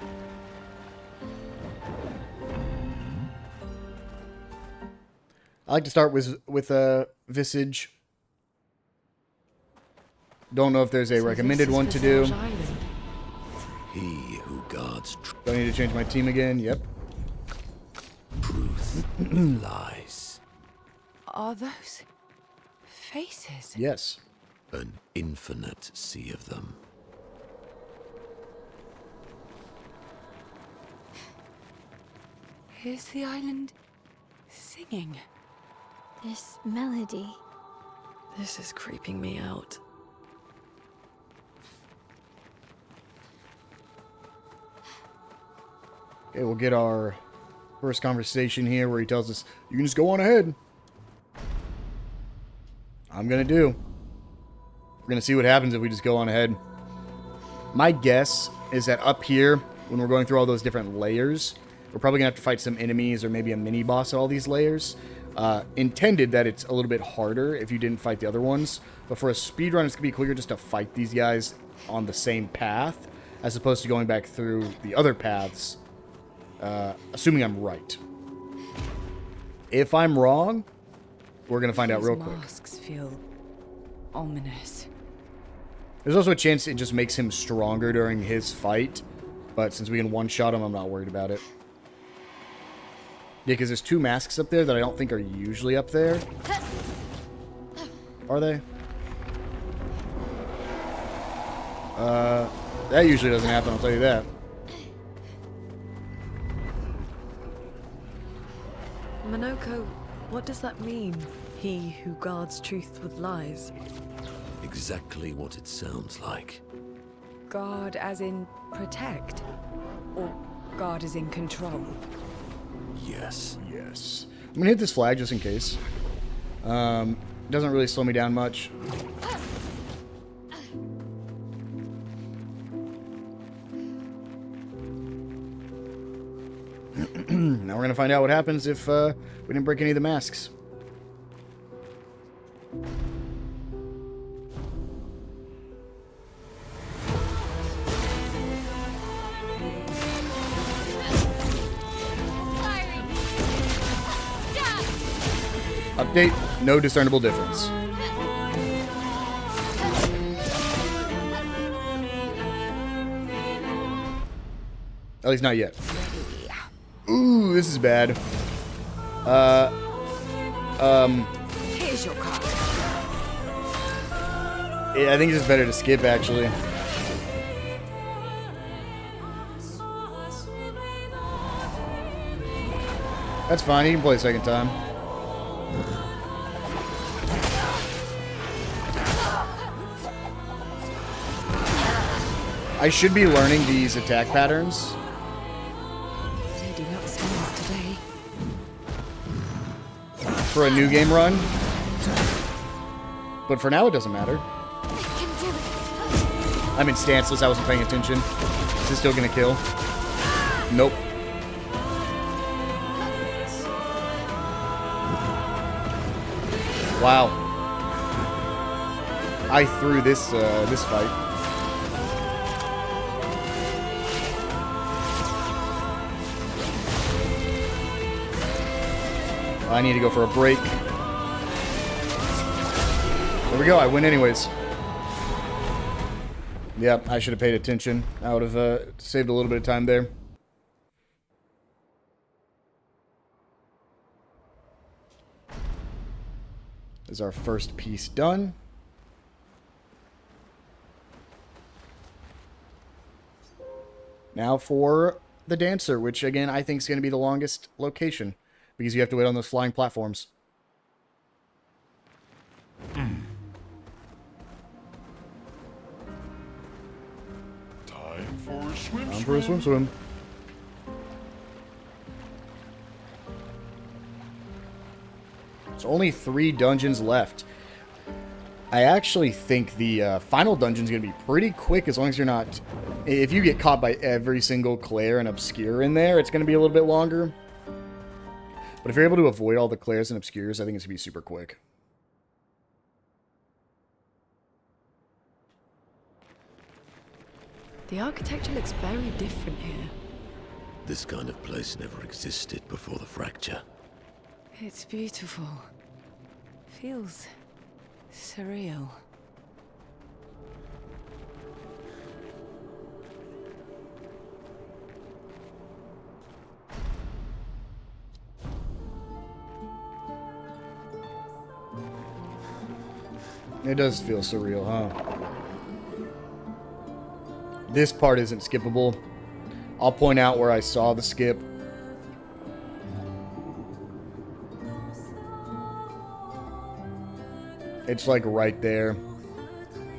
I like to start with a Visage. Don't know if there's a recommended one to do. He who guards Do I need to change my team again? Yep. truth with lies. Are those faces? Yes. An infinite sea of them. Is the island singing? This melody. This is creeping me out. Okay, we'll get our first conversation here where he tells us, you can just go on ahead. I'm going to do. We're going to see what happens if we just go on ahead. My guess is that up here, when we're going through all those different layers, we're probably going to have to fight some enemies or maybe a mini-boss at all these layers. Intended that it's a little bit harder if you didn't fight the other ones. But for a speedrun, it's going to be quicker just to fight these guys on the same path, as opposed to going back through the other paths. Assuming I'm right. If I'm wrong, we're going to find out real quick. Masks feel ominous. There's also a chance it just makes him stronger during his fight. But since we can one-shot him, I'm not worried about it. Yeah, because there's two masks up there that I don't think are usually up there. Are they? That usually doesn't happen, I'll tell you that. Minoko, what does that mean? He who guards truth with lies. Exactly what it sounds like. Guard as in protect? Or guard as in control? Yes. Yes. I'm going to hit this flag just in case. Doesn't really slow me down much. Now we're going to find out what happens if we didn't break any of the masks. Update, no discernible difference. At least not yet. Ooh, this is bad. Here's your card. Yeah, I think it's just better to skip, actually. That's fine, you can play a second time. I should be learning these attack patterns. They do not stand today. For a new game run. But for now, it doesn't matter. I'm in stanceless, I wasn't paying attention. Is this still gonna kill? Nope. Wow. I threw this this fight. I need to go for a break. There we go, I win anyways. Yep, I should have paid attention. I would have saved a little bit of time there. Is our first piece done. Now for the dancer, which again I think is going to be the longest location because you have to wait on those flying platforms. Time for a swim. Time for a swim. There's only 3 dungeons left. I actually think the final dungeon is going to be pretty quick as long as you're not... If you get caught by every single Clair and Obscur in there, it's going to be a little bit longer. But if you're able to avoid all the Clairs and Obscurs, I think it's going to be super quick. The architecture looks very different here. This kind of place never existed before the fracture. It's beautiful. Feels surreal. It does feel surreal, huh? This part isn't skippable. I'll point out where I saw the skip. It's like right there.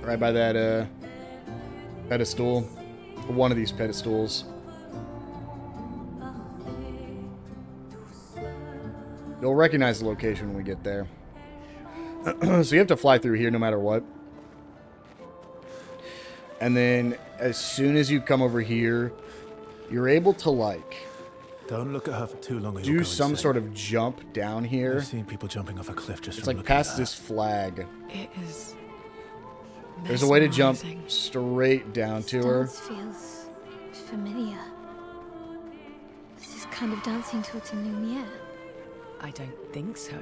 Right by that pedestal. One of these pedestals. You'll recognize the location when we get there. So you have to fly through here no matter what. And then as soon as you come over here, you're able to like... Don't look at her for too long. Do some sort of jump down here. I've seen people jumping off a cliff just It's from like looking past at this flag. It is. There's a way to jump mesmerizing. straight down to her. Dance feels familiar. This is kind of dancing to it in Lumiere. I don't think so.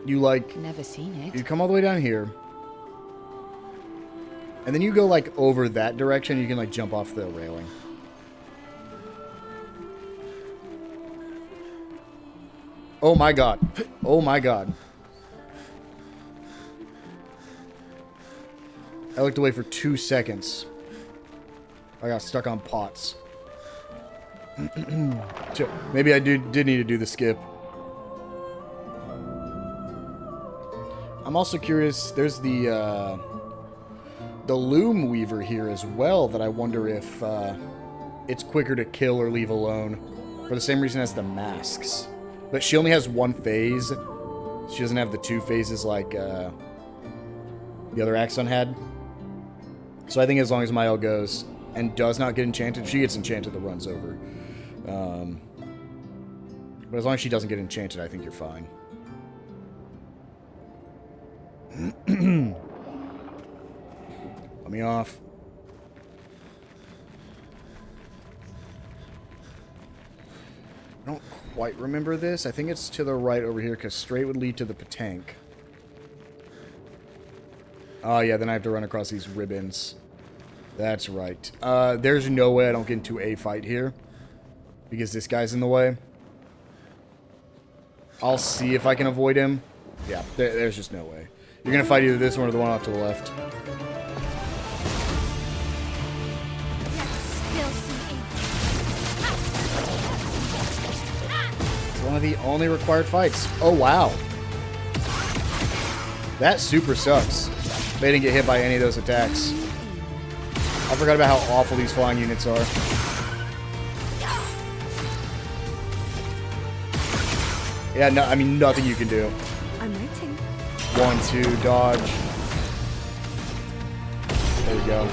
You like... Never seen it. You come all the way down here. And then you go like over that direction. You can like jump off the railing. Oh my god. Oh my god. I looked away for 2 seconds. I got stuck on pots. Maybe I did need to do the skip. I'm also curious, there's the Loom Weaver here as well that I wonder if it's quicker to kill or leave alone. For the same reason as the masks. But she only has 1 phase. She doesn't have the 2 phases like the other Axon had. So I think as long as Maelle goes and does not get enchanted, if she gets enchanted, the run's over. But as long as she doesn't get enchanted, I think you're fine. Let me off. I don't quite remember this. I think it's to the right over here because straight would lead to the Patank. Oh yeah, then I have to run across these ribbons. That's right. There's no way I don't get into a fight here because this guy's in the way. I'll see if I can avoid him. Yeah, there's just no way. You're gonna fight either this one or the one off to the left. It's one of the only required fights. Oh, wow. That super sucks. They didn't get hit by any of those attacks. I forgot about how awful these flying units are. Yeah, no, I mean, nothing you can do. I'm waiting. 1, 2, dodge. There we go.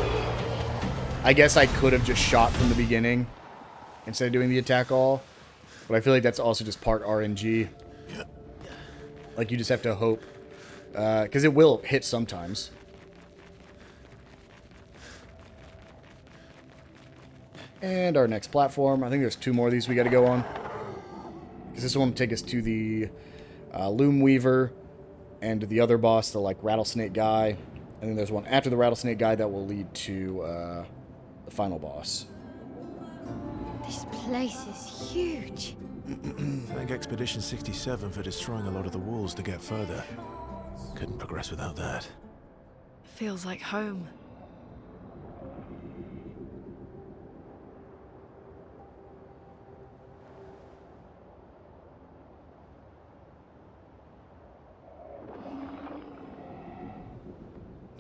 I guess I could have just shot from the beginning instead of doing the attack all. But I feel like that's also just part RNG. Like, you just have to hope. Because it will hit sometimes. And our next platform. I think there's 2 more of these we got to go on. Because this one will take us to the Loom Weaver and the other boss, the like Rattlesnake guy. And then there's one after the Rattlesnake guy that will lead to the final boss. This place is huge. Thank Expedition 67 for destroying a lot of the walls to get further. Couldn't progress without that. Feels like home.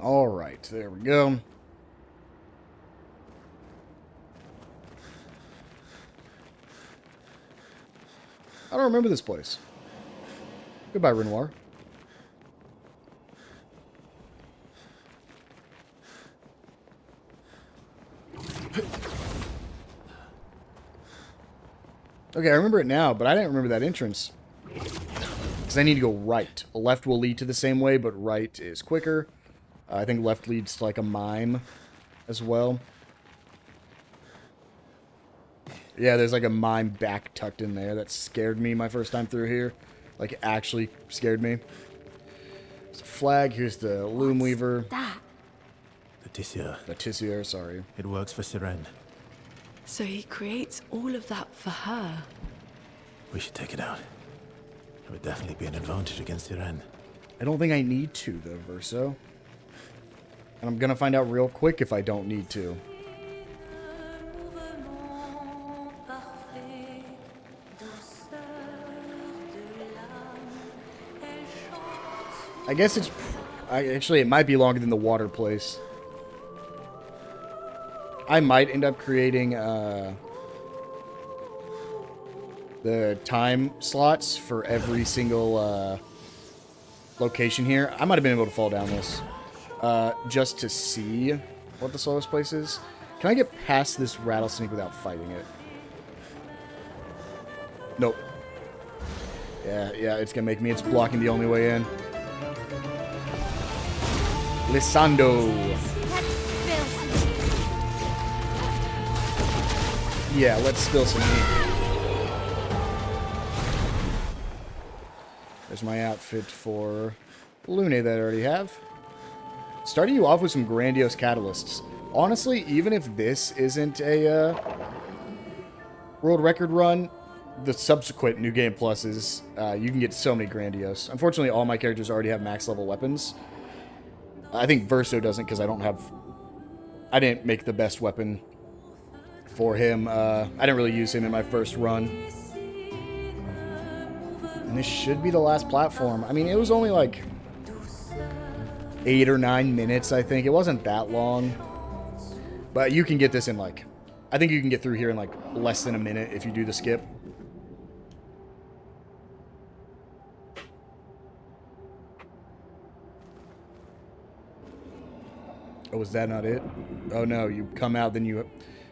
All right, there we go. I don't remember this place. Goodbye, Renoir. Okay, I remember it now, but I didn't remember that entrance. Because I need to go right. Left will lead to the same way, but right is quicker. I think left leads to like a mime as well. Yeah, there's like a mime back tucked in there. That scared me my first time through here. Like, actually scared me. There's a flag. Here's the Loom Weaver. That. The Tissier. The Tissier, sorry. It works for Sirene. So he creates all of that for her. We should take it out. It would definitely be an advantage against Sirene. I don't think I need to, though, Verso. And I'm going to find out real quick if I don't need to. I guess it's... actually, it might be longer than the water place. I might end up creating the time slots for every single location here. I might have been able to fall down this just to see what the slowest place is. Can I get past this rattlesnake without fighting it? Nope. Yeah, it's gonna make me. It's blocking the only way in. Lissando. Yeah, let's spill some ink. There's my outfit for Lune that I already have. Starting you off with some grandiose catalysts. Honestly, even if this isn't a world record run, the subsequent New Game Pluses, you can get so many grandiose. Unfortunately, all my characters already have max level weapons. I think Verso doesn't because I didn't make the best weapon for him. I didn't really use him in my first run. And this should be the last platform. I mean, it was only like 8 or 9 minutes, I think. It wasn't that long. But you can get this in like... I think you can get through here in like less than a minute if you do the skip. Oh, was that not it? Oh no, you come out, then you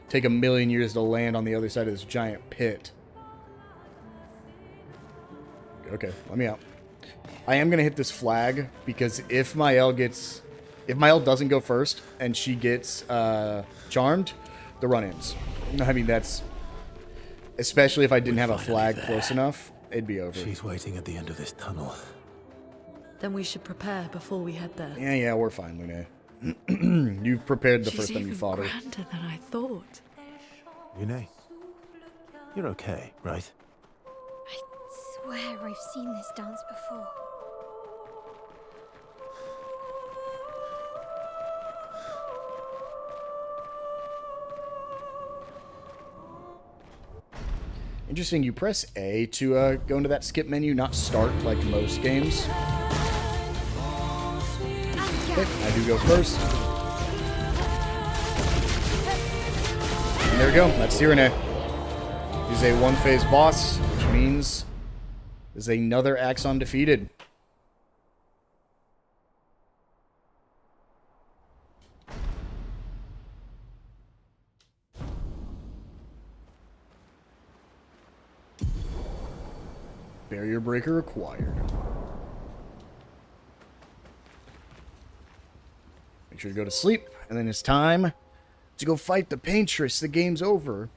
take 1,000,000 years to land on the other side of this giant pit. Okay, let me out. I am going to hit this flag, because if Maelle doesn't go first, and she gets charmed, the run ends. I mean, that's... Especially if I didn't have a flag close enough, it'd be over. She's waiting at the end of this tunnel. Then we should prepare before we head there. Yeah, we're fine, Lune. You've prepared the first time you fought her. She's even grander than I thought. Lune, you're okay, right? I swear I've seen this dance before. Interesting, you press A to go into that skip menu, not start like most games. Okay, I do go first. And there we go, that's Cyrene. He's a one-phase boss, which means there's another Axon defeated. Barrier breaker acquired. Make sure to go to sleep, and then it's time to go fight the Paintress. The game's over.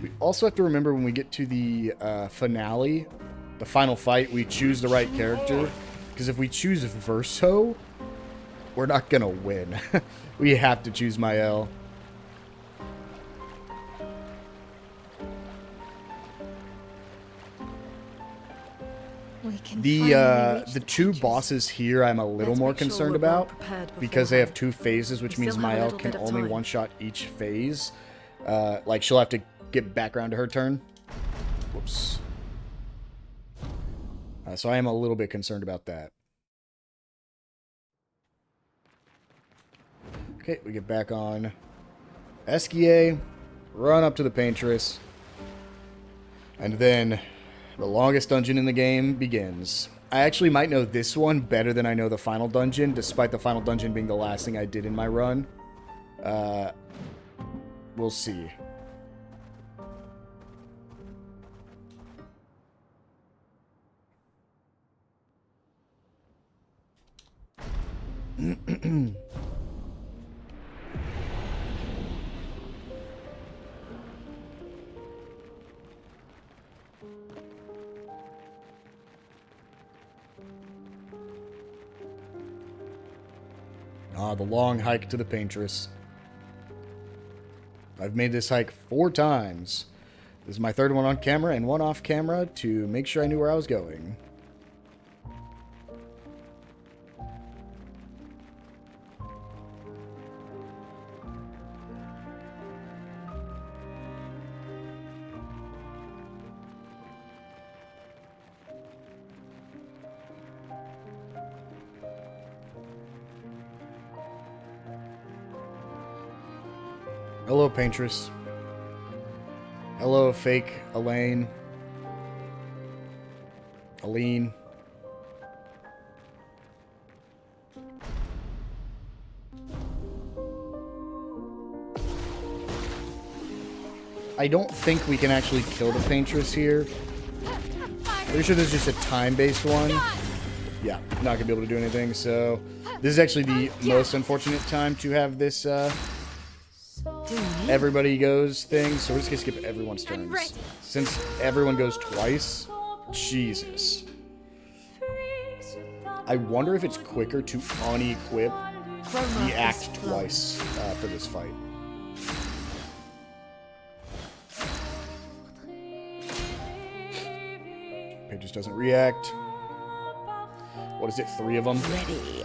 We also have to remember when we get to the finale, the final fight, we choose the right character. Because if we choose Verso, we're not gonna win. We have to choose Maelle. The two bosses here I'm a little more concerned about because they have two phases, which means Maelle can only one-shot each phase. Like she'll have to get back around to her turn. Whoops. So I am a little bit concerned about that. Okay, we get back on Esquier, run up to the Paintress, and then the longest dungeon in the game begins. I actually might know this one better than I know the final dungeon, despite the final dungeon being the last thing I did in my run. We'll see. The long hike to the Paintress. I've made this hike 4 times. This is my 3rd one on camera and 1 off camera to make sure I knew where I was going. Hello, Paintress. Hello, fake Elaine. Aline. I don't think we can actually kill the Paintress here. Pretty sure there's just a time-based one. Yeah, not gonna be able to do anything, so this is actually the most unfortunate time to have this, everybody goes thing, so we're just gonna skip everyone's turns. Since everyone goes twice, Jesus. I wonder if it's quicker to unequip the act twice for this fight. Paintress doesn't react. What is it, 3 of them? Ready.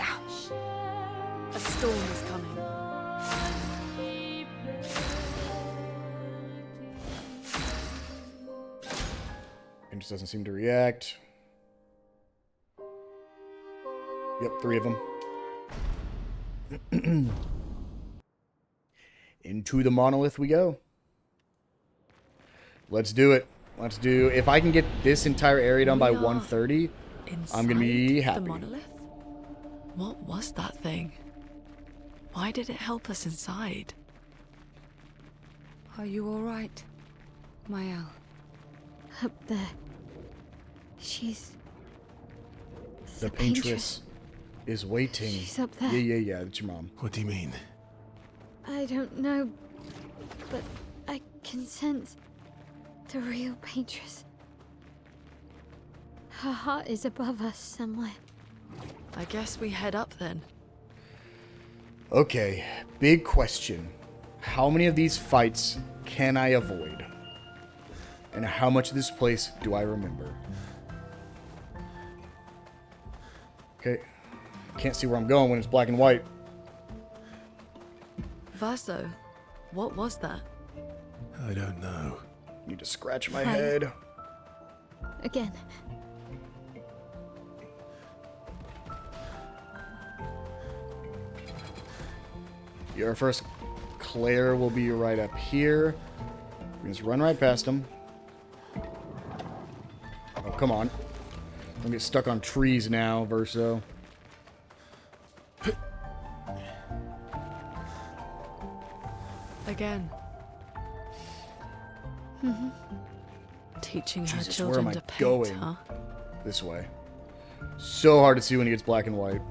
A storm is coming. Paintress doesn't seem to react. Yep, 3 of them. Into the Monolith we go. Let's do it. Let's do... If I can get this entire area done by 1:30, I'm going to be happy. The Monolith? What was that thing? Why did it help us inside? Are you all right, Maelle? Up there. She's... The Paintress is waiting. She's up there. Yeah, that's your mom. What do you mean? I don't know, but I can sense the real Paintress. Her heart is above us somewhere. I guess we head up then. Okay, big question. How many of these fights can I avoid? And how much of this place do I remember? Okay. Can't see where I'm going when it's black and white. Vaso, what was that? I don't know. Need to scratch my Hi. head. Again. Your first Claire will be right up here. We just run right past him. Oh, come on. Don't get stuck on trees now, Verso. Again. Teaching her Jesus, where children am I to paint, going? huh? This way. So hard to see when it gets black and white.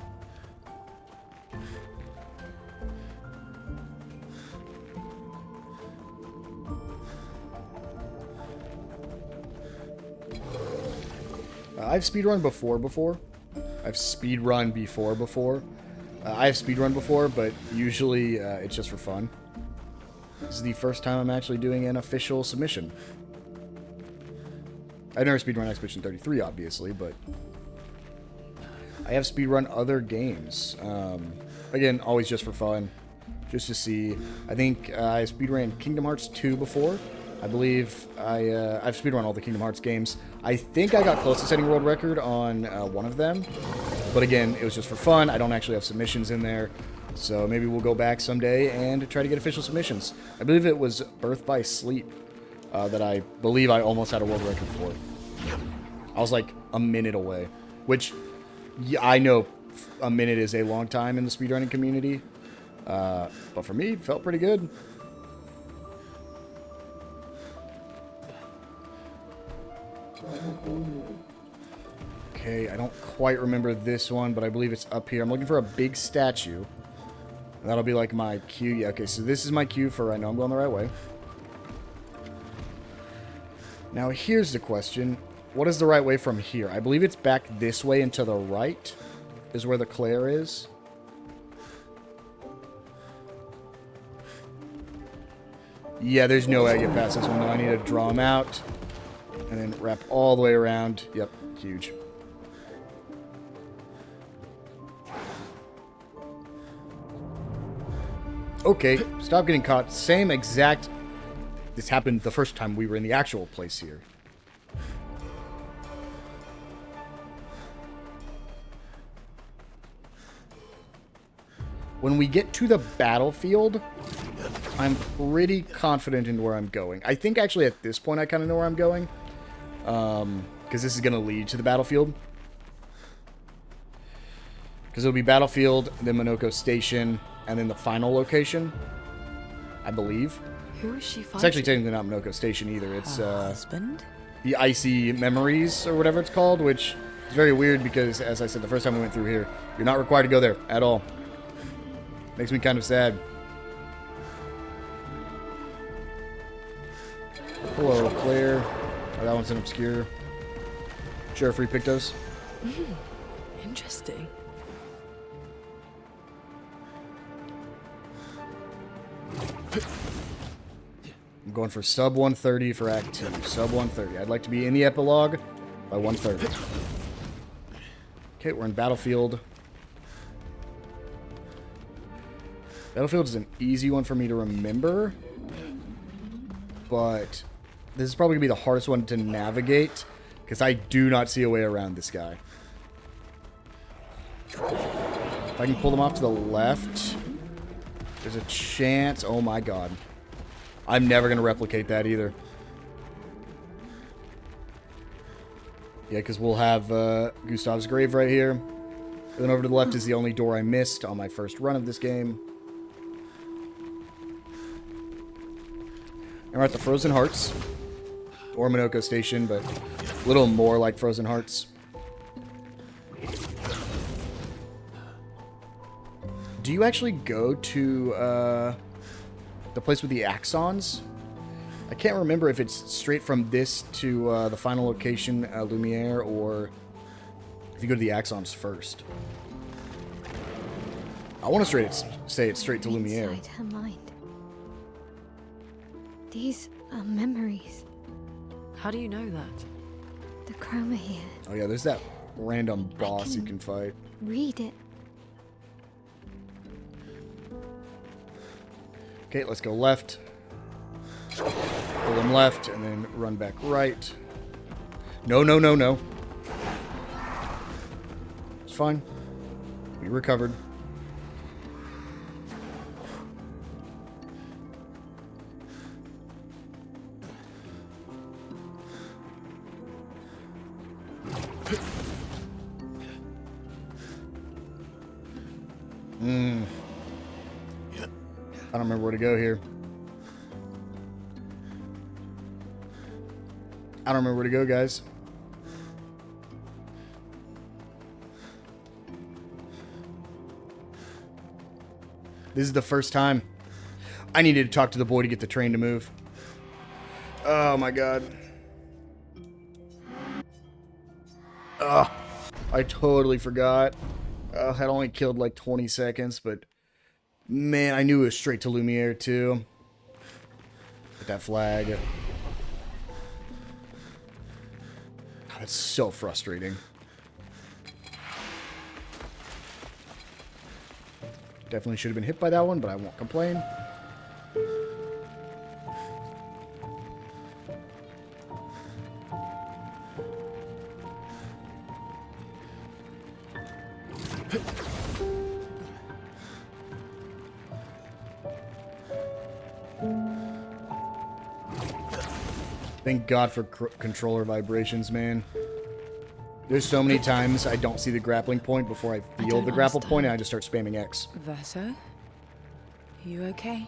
I've speedrun before. I've speedrun before. I have speedrun before, but usually it's just for fun. This is the first time I'm actually doing an official submission. I've never speedrun Expedition 33, obviously, but I have speedrun other games. Again, always just for fun, just to see. I think I speedran Kingdom Hearts 2 before. I believe I've speedrun all the Kingdom Hearts games. I think I got close to setting world record on one of them, but again, it was just for fun. I don't actually have submissions in there, so maybe we'll go back someday and try to get official submissions. I believe it was Birth by Sleep that I believe I almost had a world record for. I was like a minute away, which yeah, I know a minute is a long time in the speedrunning community, but for me, it felt pretty good. Okay, I don't quite remember this one, but I believe it's up here. I'm looking for a big statue. That'll be like my cue. Yeah, okay, so this is my cue for I know I'm going the right way. Now, here's the question. What is the right way from here? I believe it's back this way and to the right is where the Claire is. Yeah, there's no way I get past this one, though. I need to draw them out and then wrap all the way around. Yep, huge. Okay, stop getting caught. Same exact... This happened the first time we were in the actual place here. When we get to the battlefield, I'm pretty confident in where I'm going. I think actually at this point I kind of know where I'm going. Because this is going to lead to the battlefield. Because it'll be battlefield, then Monoko Station, and then the final location, I believe. Who is she fighting? It's actually technically not Monoko Station either. It's Husband? the Icy Memories, or whatever it's called, which is very weird because, as I said, the first time we went through here, you're not required to go there at all. Makes me kind of sad. Hello, Claire. Oh, that one's an obscure. Sheriff Free Pictos. Interesting. I'm going for sub 130 for Act 2. Sub 130. I'd like to be in the Epilogue by 130. Okay, we're in Battlefield. Battlefield is an easy one for me to remember, but this is probably going to be the hardest one to navigate, because I do not see a way around this guy. If I can pull them off to the left, there's a chance. Oh my god. I'm never going to replicate that either. Yeah, because we'll have Gustav's grave right here. And then over to the left is the only door I missed on my first run of this game. And we're at the Frozen Hearts. Or Monoko Station, but a little more like Frozen Hearts. Do you actually go to the place with the axons? I can't remember if it's straight from this to the final location, Lumiere, or if you go to the axons first. I want to say it's straight to Lumiere. Inside her mind. These are memories. How do you know that? The chroma here. Oh yeah, there's that random boss you can can fight. Read it. Okay, let's go left. Pull him left, and then run back right. No, no, no, no. It's fine. We recovered. I don't remember where to go here. I don't remember where to go, guys. This is the first time. I needed to talk to the boy to get the train to move. Oh my god. Ugh. I totally forgot. I had only killed like 20 seconds, but man, I knew it was straight to Lumiere too. With that flag. That's so frustrating. Definitely should have been hit by that one, but I won't complain. Thank God for controller vibrations, man. There's so many times I don't see the grappling point before I feel the grapple point, and I just start spamming X. Verso? You okay?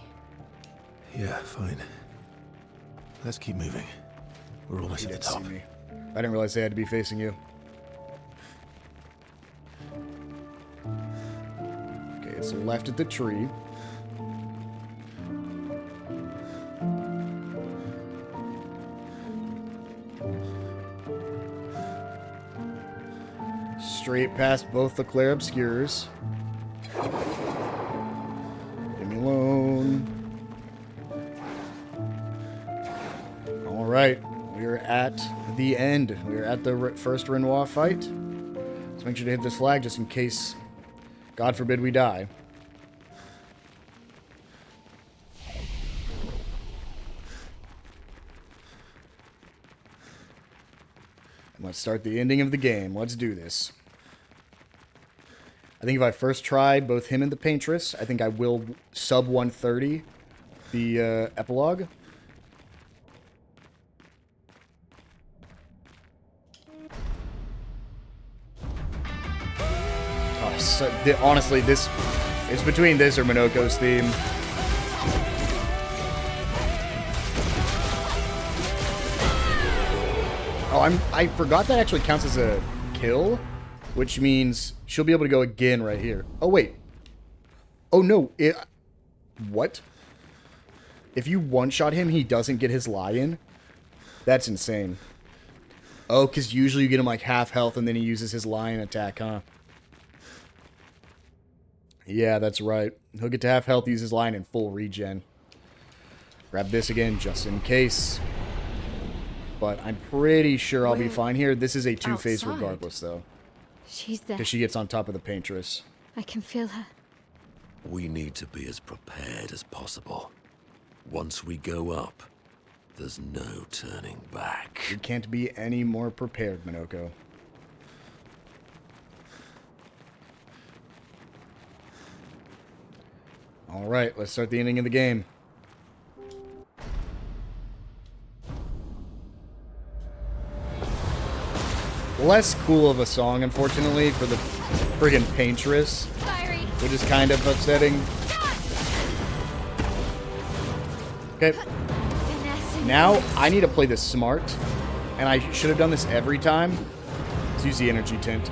Yeah, fine. Let's keep moving. We're almost at the top. See me. I didn't realize they had to be facing you. Okay, it's left at the tree. Straight past both the Clair Obscurs. Leave me alone. Alright, we're at the end. We're at the first Renoir fight. Let's make sure to hit this flag just in case, God forbid, we die. And let's start the ending of the game. Let's do this. I think if I first try both him and the Paintress, I think I will sub 130 the Epilogue. Oh, so, honestly, this it's between this or Minoko's theme. Oh, I forgot that actually counts as a kill. Which means she'll be able to go again right here. Oh, wait. Oh, no. What? If you one-shot him, he doesn't get his lion? That's insane. Oh, because usually you get him like half health and then he uses his lion attack, huh? Yeah, that's right. He'll get to half health, use his lion in full regen. Grab this again just in case. But I'm pretty sure I'll be fine here. This is a two-phase regardless, though. She's there. Because she gets on top of the Paintress. I can feel her. We need to be as prepared as possible. Once we go up, there's no turning back. You can't be any more prepared, Minoko. Alright, let's start the ending of the game. Less cool of a song, unfortunately, for the friggin' Paintress, which is kind of upsetting. Okay. Now, I need to play this smart, and I should have done this every time. Let's use the energy tint.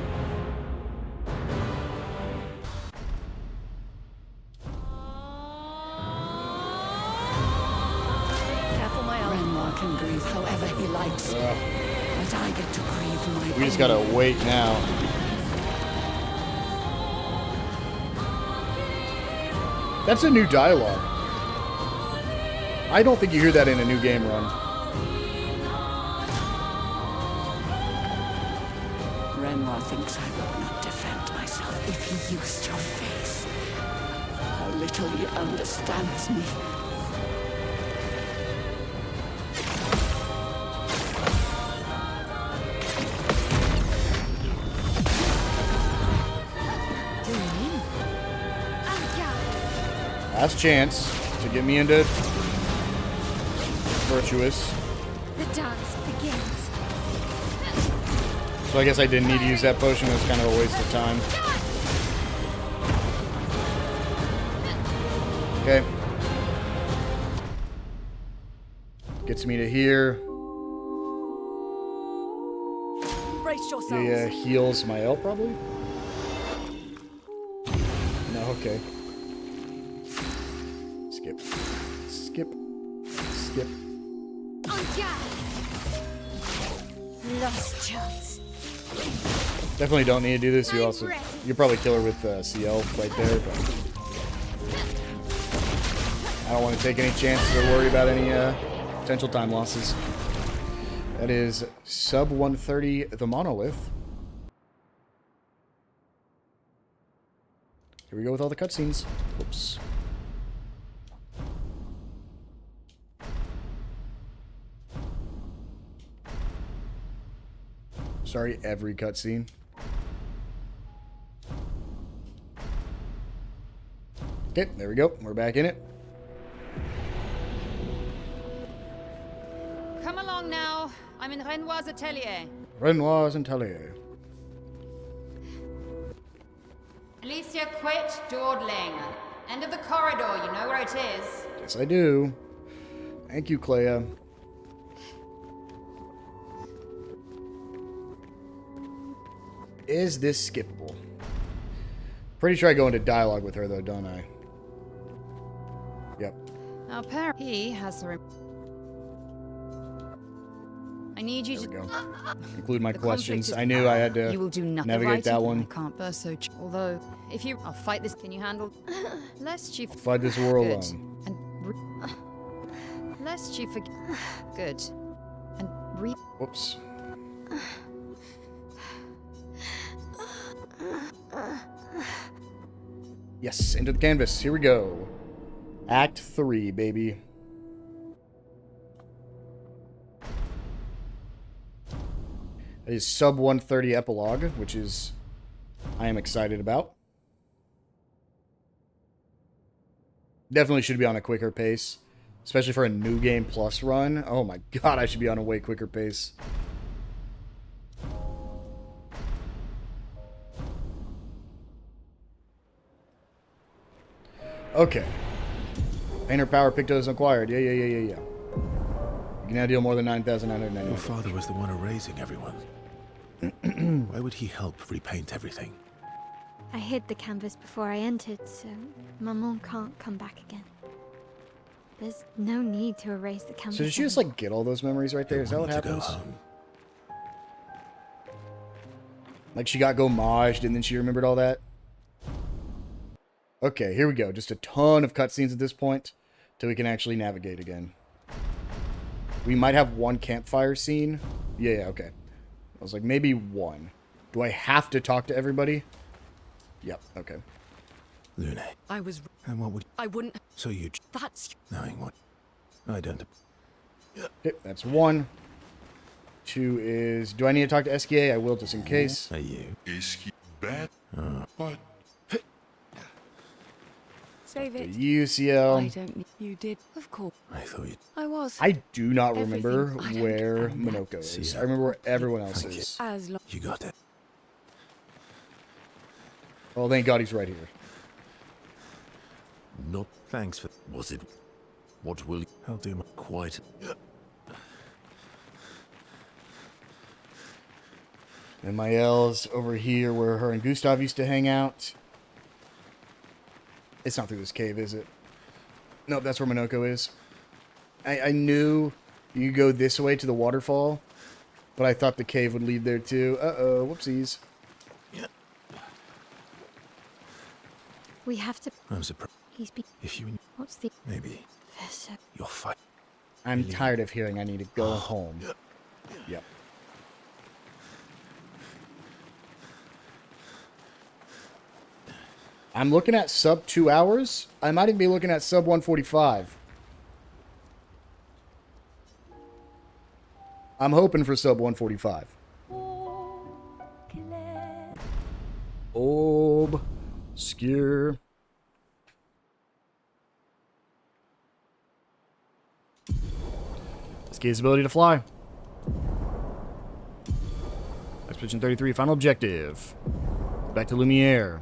Careful, Maelle. Renoir can grieve however he likes. But I get to grieve my We just gotta wait now. That's a new dialogue. I don't think you hear that in a new game run. Renoir thinks I would not defend myself if he used your face. How little he understands me. Last chance to get me into virtuous. The dance begins. So I guess I didn't need to use that potion. It was kind of a waste of time. Okay. Gets me to here. Brace yourselves. Yeah, heals Maelle probably. No, okay. Skip. Skip. Skip. On guard. Lost chance. Definitely don't need to do this. You probably kill her with CL right there, but I don't want to take any chances or worry about any potential time losses. That is sub 130 the Monolith. Here we go with all the cutscenes. Whoops. Sorry, every cutscene. Okay, there we go. We're back in it. Come along now. I'm in Renoir's atelier. Renoir's atelier. Alicia, quit dawdling. End of the corridor, you know where it is. Yes, I do. Thank you, Claire. Is this skippable? Pretty sure I go into dialogue with her, though, don't I? Yep. Now, he has the... I need you There we to... go. Include my The questions. conflict I is- knew I had to You will do nothing. navigate that Writing, one. I can't burst so... Although, if you... I'll fight this. Can you handle... Lest you... Fight this war Good. alone. And... Lest you forget... Good. And Whoops. Yes, into the canvas. Here we go. Act 3, baby. That is sub 130 epilogue, which is I am excited about. Definitely should be on a quicker pace, especially for a new game plus run. Oh my god, I should be on a way quicker pace. Okay. Painter power Pictos acquired. Yeah. You can now deal more than 9,999. Your father was the one erasing everyone. Why would he help repaint everything? I hid the canvas before I entered, so Maman can't come back again. There's no need to erase the canvas. So did she just like get all those memories right there? Is that what happens? Like she got gomaged and then she remembered all that? Okay, here we go. Just a ton of cutscenes at this point till we can actually navigate again. We might have one campfire scene. Yeah, okay. I was like, maybe one. Do I have to talk to everybody? Yep, okay. Lune. I was... And what would... I wouldn't... So you... That's... Knowing what... I don't... Okay, that's one. Two is... Do I need to talk to SKA? I will, just in case. Are you? Is he bad? But Save it. You, CL. I don't... You did. Of course. I thought you... I was. I do not remember Everything. I don't where remember. Minoko is. See, I remember where everyone else Thank you. is. As long... You got it. Oh, thank God he's right here. Not Thanks for... was it. What will I'll do my... quite And Maelle's over here where her and Gustav used to hang out. It's not through this cave, is it? Nope, that's where Minoko is. I knew you could go this way to the waterfall, but I thought the cave would lead there too. Uh-oh, whoopsies. We have to... I'm surprised. He's be... If you... What's the... Maybe... Professor? You'll fight. I'm tired of hearing I need to go home. Yep. I'm looking at sub 2 hours. I might even be looking at sub 145. I'm hoping for sub 145. Obscur. Let's get his ability to fly. Expedition 33, final objective. Back to Lumiere.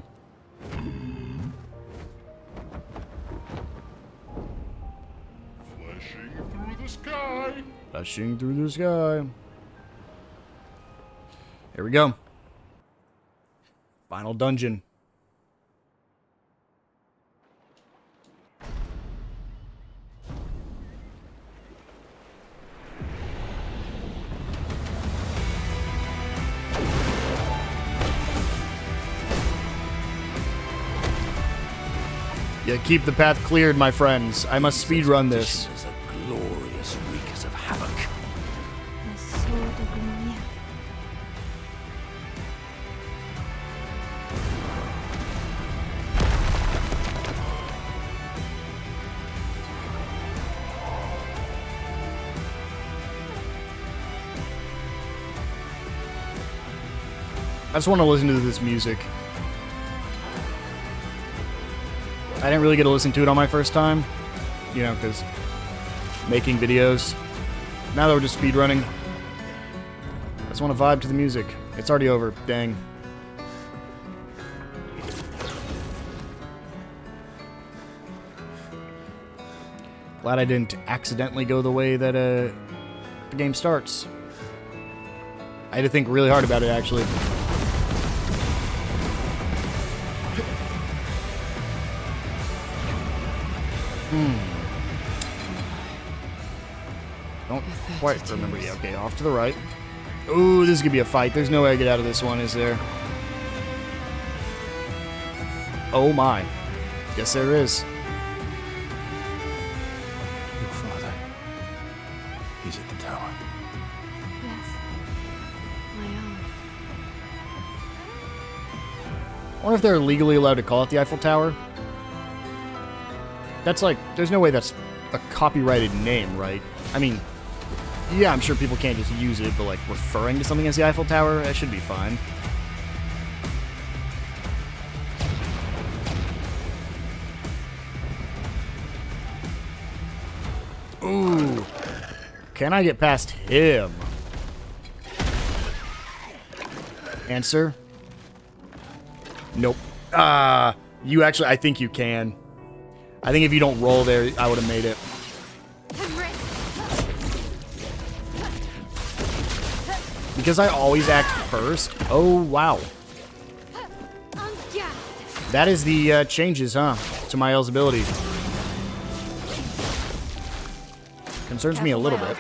Flashing through the sky. Flashing through the sky. Here we go. Final dungeon. Yeah, keep the path cleared, my friends. I must speedrun this. Is a glorious wreakers of havoc. The sword of Lumiere. I just want to listen to this music. I didn't really get to listen to it on my first time, you know, because making videos. Now that we're just speedrunning, I just want to vibe to the music. It's already over, dang. Glad I didn't accidentally go the way that the game starts. I had to think really hard about it, actually. Don't quite remember. Yeah, okay, off to the right. Ooh, this is gonna be a fight. There's no way I get out of this one, is there? Oh my. Guess there is. Your father. He's at the tower. Yes. Maelle. I wonder if they're legally allowed to call it the Eiffel Tower. That's like, there's no way that's a copyrighted name, right? I mean, yeah, I'm sure people can't just use it, but like referring to something as the Eiffel Tower, that should be fine. Ooh. Can I get past him? Answer? Nope. You actually, I think you can. I think if you don't roll there, I would have made it. Because I always act first. Oh, wow. That is the changes, huh? To Maelle's ability. Concerns me a little bit.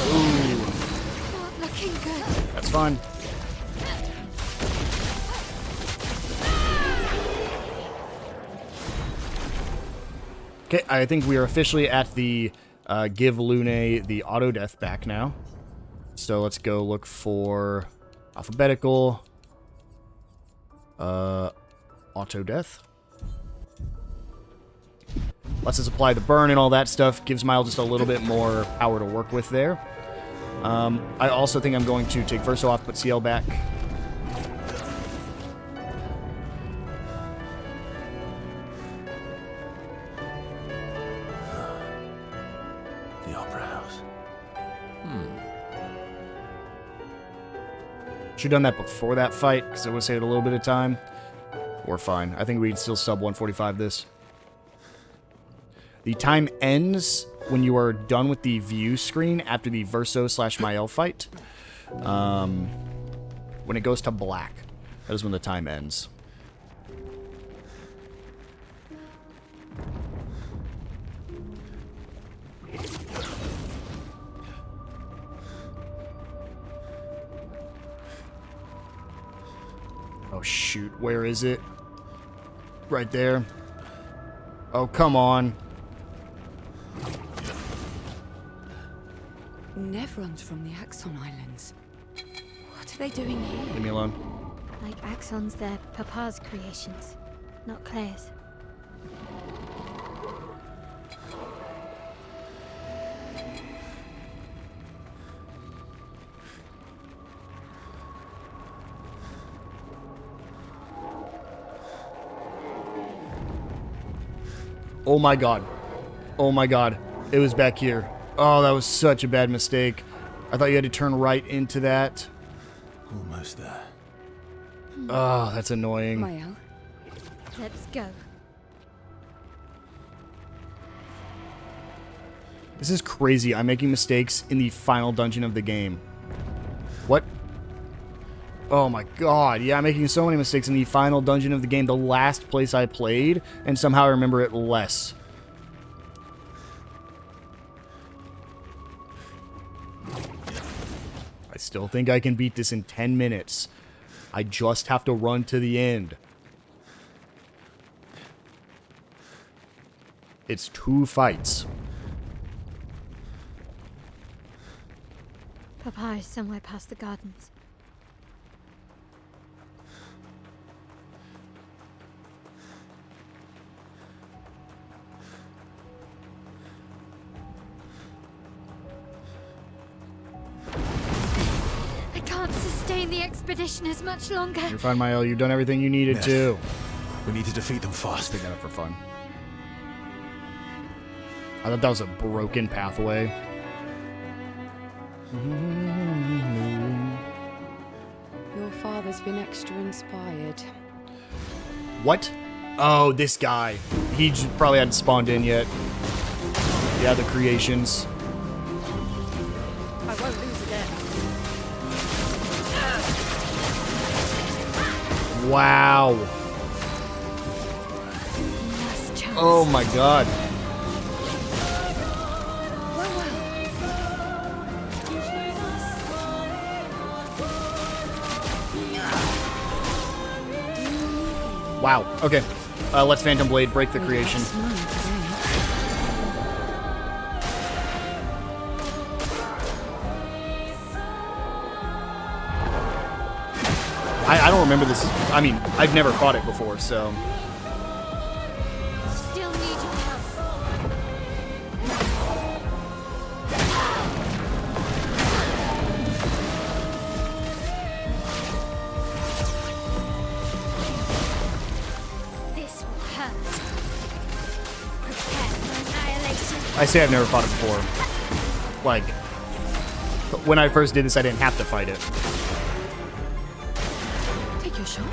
Ooh. Looking good. That's fine. Okay, I think we are officially at the give Lune the auto death back now. So let's go look for alphabetical auto death. Lets us apply the burn and all that stuff. Gives Maelle just a little bit more power to work with there. I also think I'm going to take Verso off, put CL back. Should have done that before that fight, because it would have saved a little bit of time. We're fine. I think we'd still sub 145 this. The time ends when you are done with the view screen after the Verso/Maelle fight. When it goes to black, that is when the time ends. Oh, shoot. Where is it? Right there. Oh, come on. Nevrons from the Axon Islands. What are they doing here? Leave me alone. Like Axons, they're Papa's creations, not Claire's. Oh my god. Oh my god. It was back here. Oh, that was such a bad mistake. I thought you had to turn right into that. Almost there. Oh, that's annoying. Maelle, Let's go. This is crazy. I'm making mistakes in the final dungeon of the game. What? Oh my god. Yeah, I'm making so many mistakes in the final dungeon of the game. The last place I played, and somehow I remember it less. I still think I can beat this in 10 minutes. I just have to run to the end. It's 2 fights. Papa is somewhere past the gardens. I can't sustain the expedition as much longer. You're fine, Maelle. You've done everything you needed to. We need to defeat them fast. Pick that up for fun. I thought that was a broken pathway. your father's been extra inspired. What? Oh, this guy. He probably hadn't spawned in yet. Yeah, the creations. I won't lose again. Wow. Oh my god. Wow. Okay. Let's Phantom Blade break the creation. I don't remember this. I mean, I've never fought it before, so. Still need your help. This will hurt. Prepare for annihilation. I say I've never fought it before. Like, when I first did this, I didn't have to fight it. Take your shot.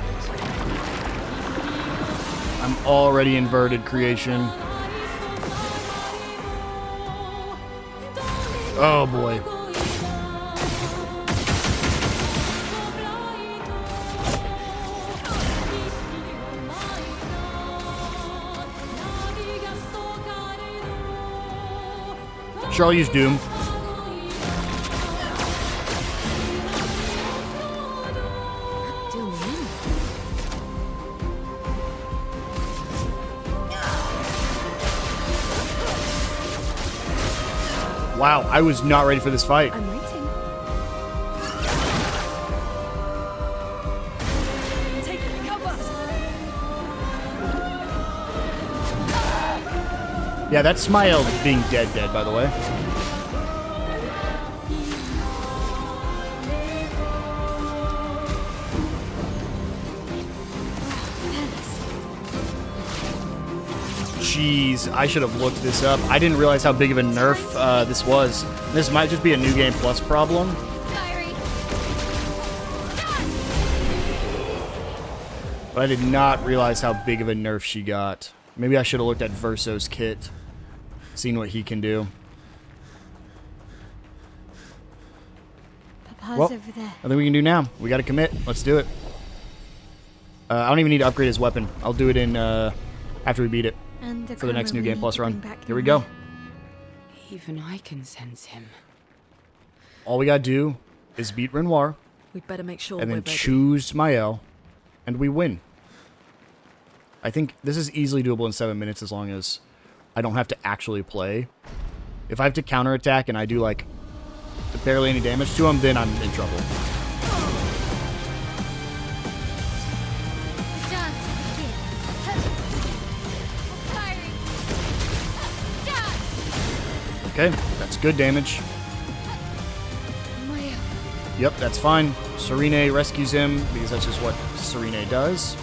I'm already inverted creation. Oh boy. Sure, I'll use Doom. Wow, I was not ready for this fight. I'm waiting. Take cover. Yeah, that's Maelle being dead, by the way. Jeez, I should have looked this up. I didn't realize how big of a nerf this was. This might just be a New Game Plus problem. But I did not realize how big of a nerf she got. Maybe I should have looked at Verso's kit. Seen what he can do. Papa's Well, over there. I think we can do now. We got to commit. Let's do it. I don't even need to upgrade his weapon. I'll do it in after we beat it. And For the next New Game Plus run. Here we go. go. Even I can sense him. All we gotta do is beat Renoir, We'd better make sure and we're then ready. choose Maelle, and we win. I think this is easily doable in 7 minutes as long as I don't have to actually play. If I have to counterattack and I do, like, barely any damage to him, then I'm in trouble. Okay, that's good damage. Yep, that's fine. Serene rescues him, because that's just what Serene does.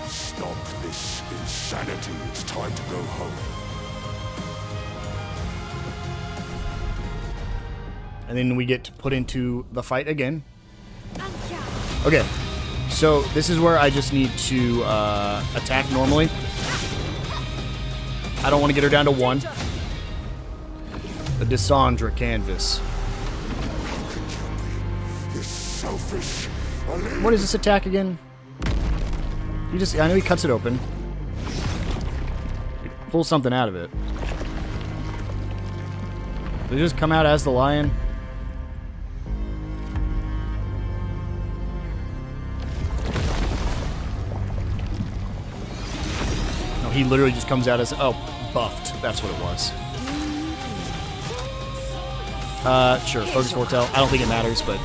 Stop this insanity. It's time to go home. And then we get put into the fight again. Okay, so this is where I just need to attack normally. I don't want to get her down to 1. The Dissandra canvas. What is this attack again? He just, I know he cuts it open. He pulls something out of it. Did it just come out as the lion? No, he literally just comes out as, oh, buffed. That's what it was. Sure, focus foretell. I don't think it matters, but...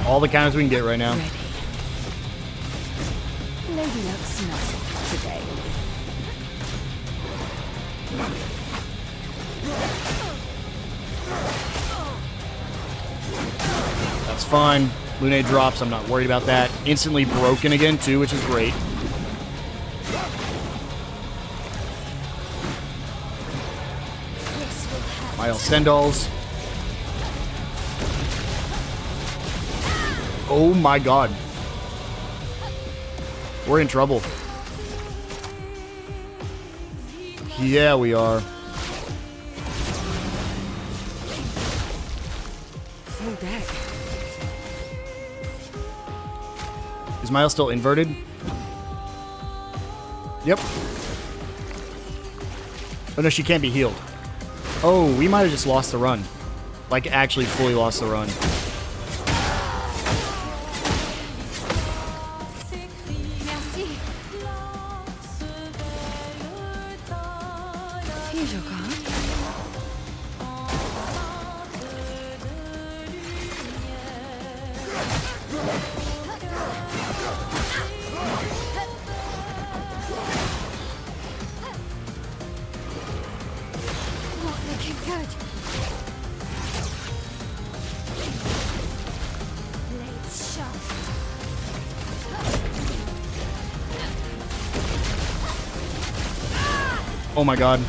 all the counters we can get right now. Lady looks nice today. That's fine. Lumiere drops. I'm not worried about that. Instantly broken again, too, which is great. Maelle Stendhals. Oh my god. We're in trouble. Yeah, we are. Full deck. Is Maelle still inverted? Yep. Oh no, she can't be healed. Oh, we might have just lost the run. Like, actually fully lost the run. Here's your card. Not looking good. Blades sharp. Oh my god.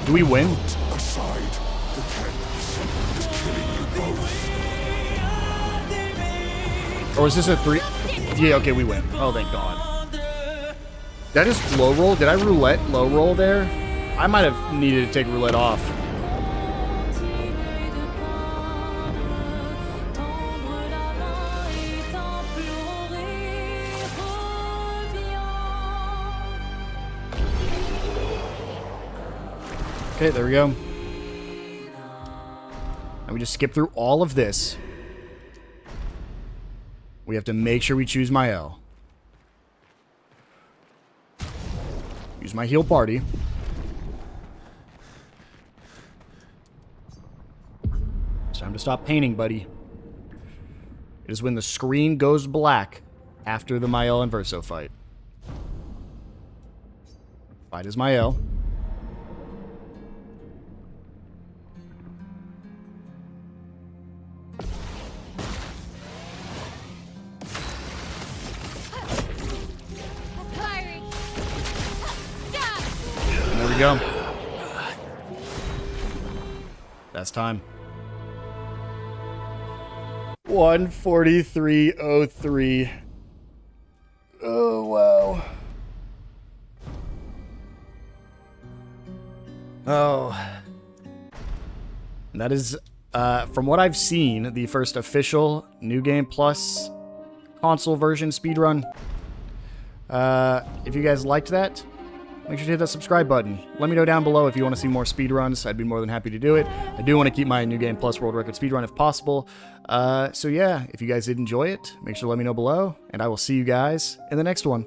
Do we win? Or is this a 3? Yeah, okay, we win. Oh, thank god. Did I just low roll? Did I roulette low roll there? I might have needed to take roulette off. Okay, there we go. And we just skip through all of this. We have to make sure we choose Maelle. Use my heal party. It's time to stop painting, buddy. It is when the screen goes black after the Maelle and Verso fight. Fight is Maelle. There we go. That's time. 1:43:03. Oh, wow. Oh. That is, from what I've seen, the first official New Game Plus console version speedrun. If you guys liked that, make sure to hit that subscribe button. Let me know down below if you want to see more speedruns. I'd be more than happy to do it. I do want to keep my New Game Plus World Record speedrun if possible. So yeah, if you guys did enjoy it, make sure to let me know below, and I will see you guys in the next one.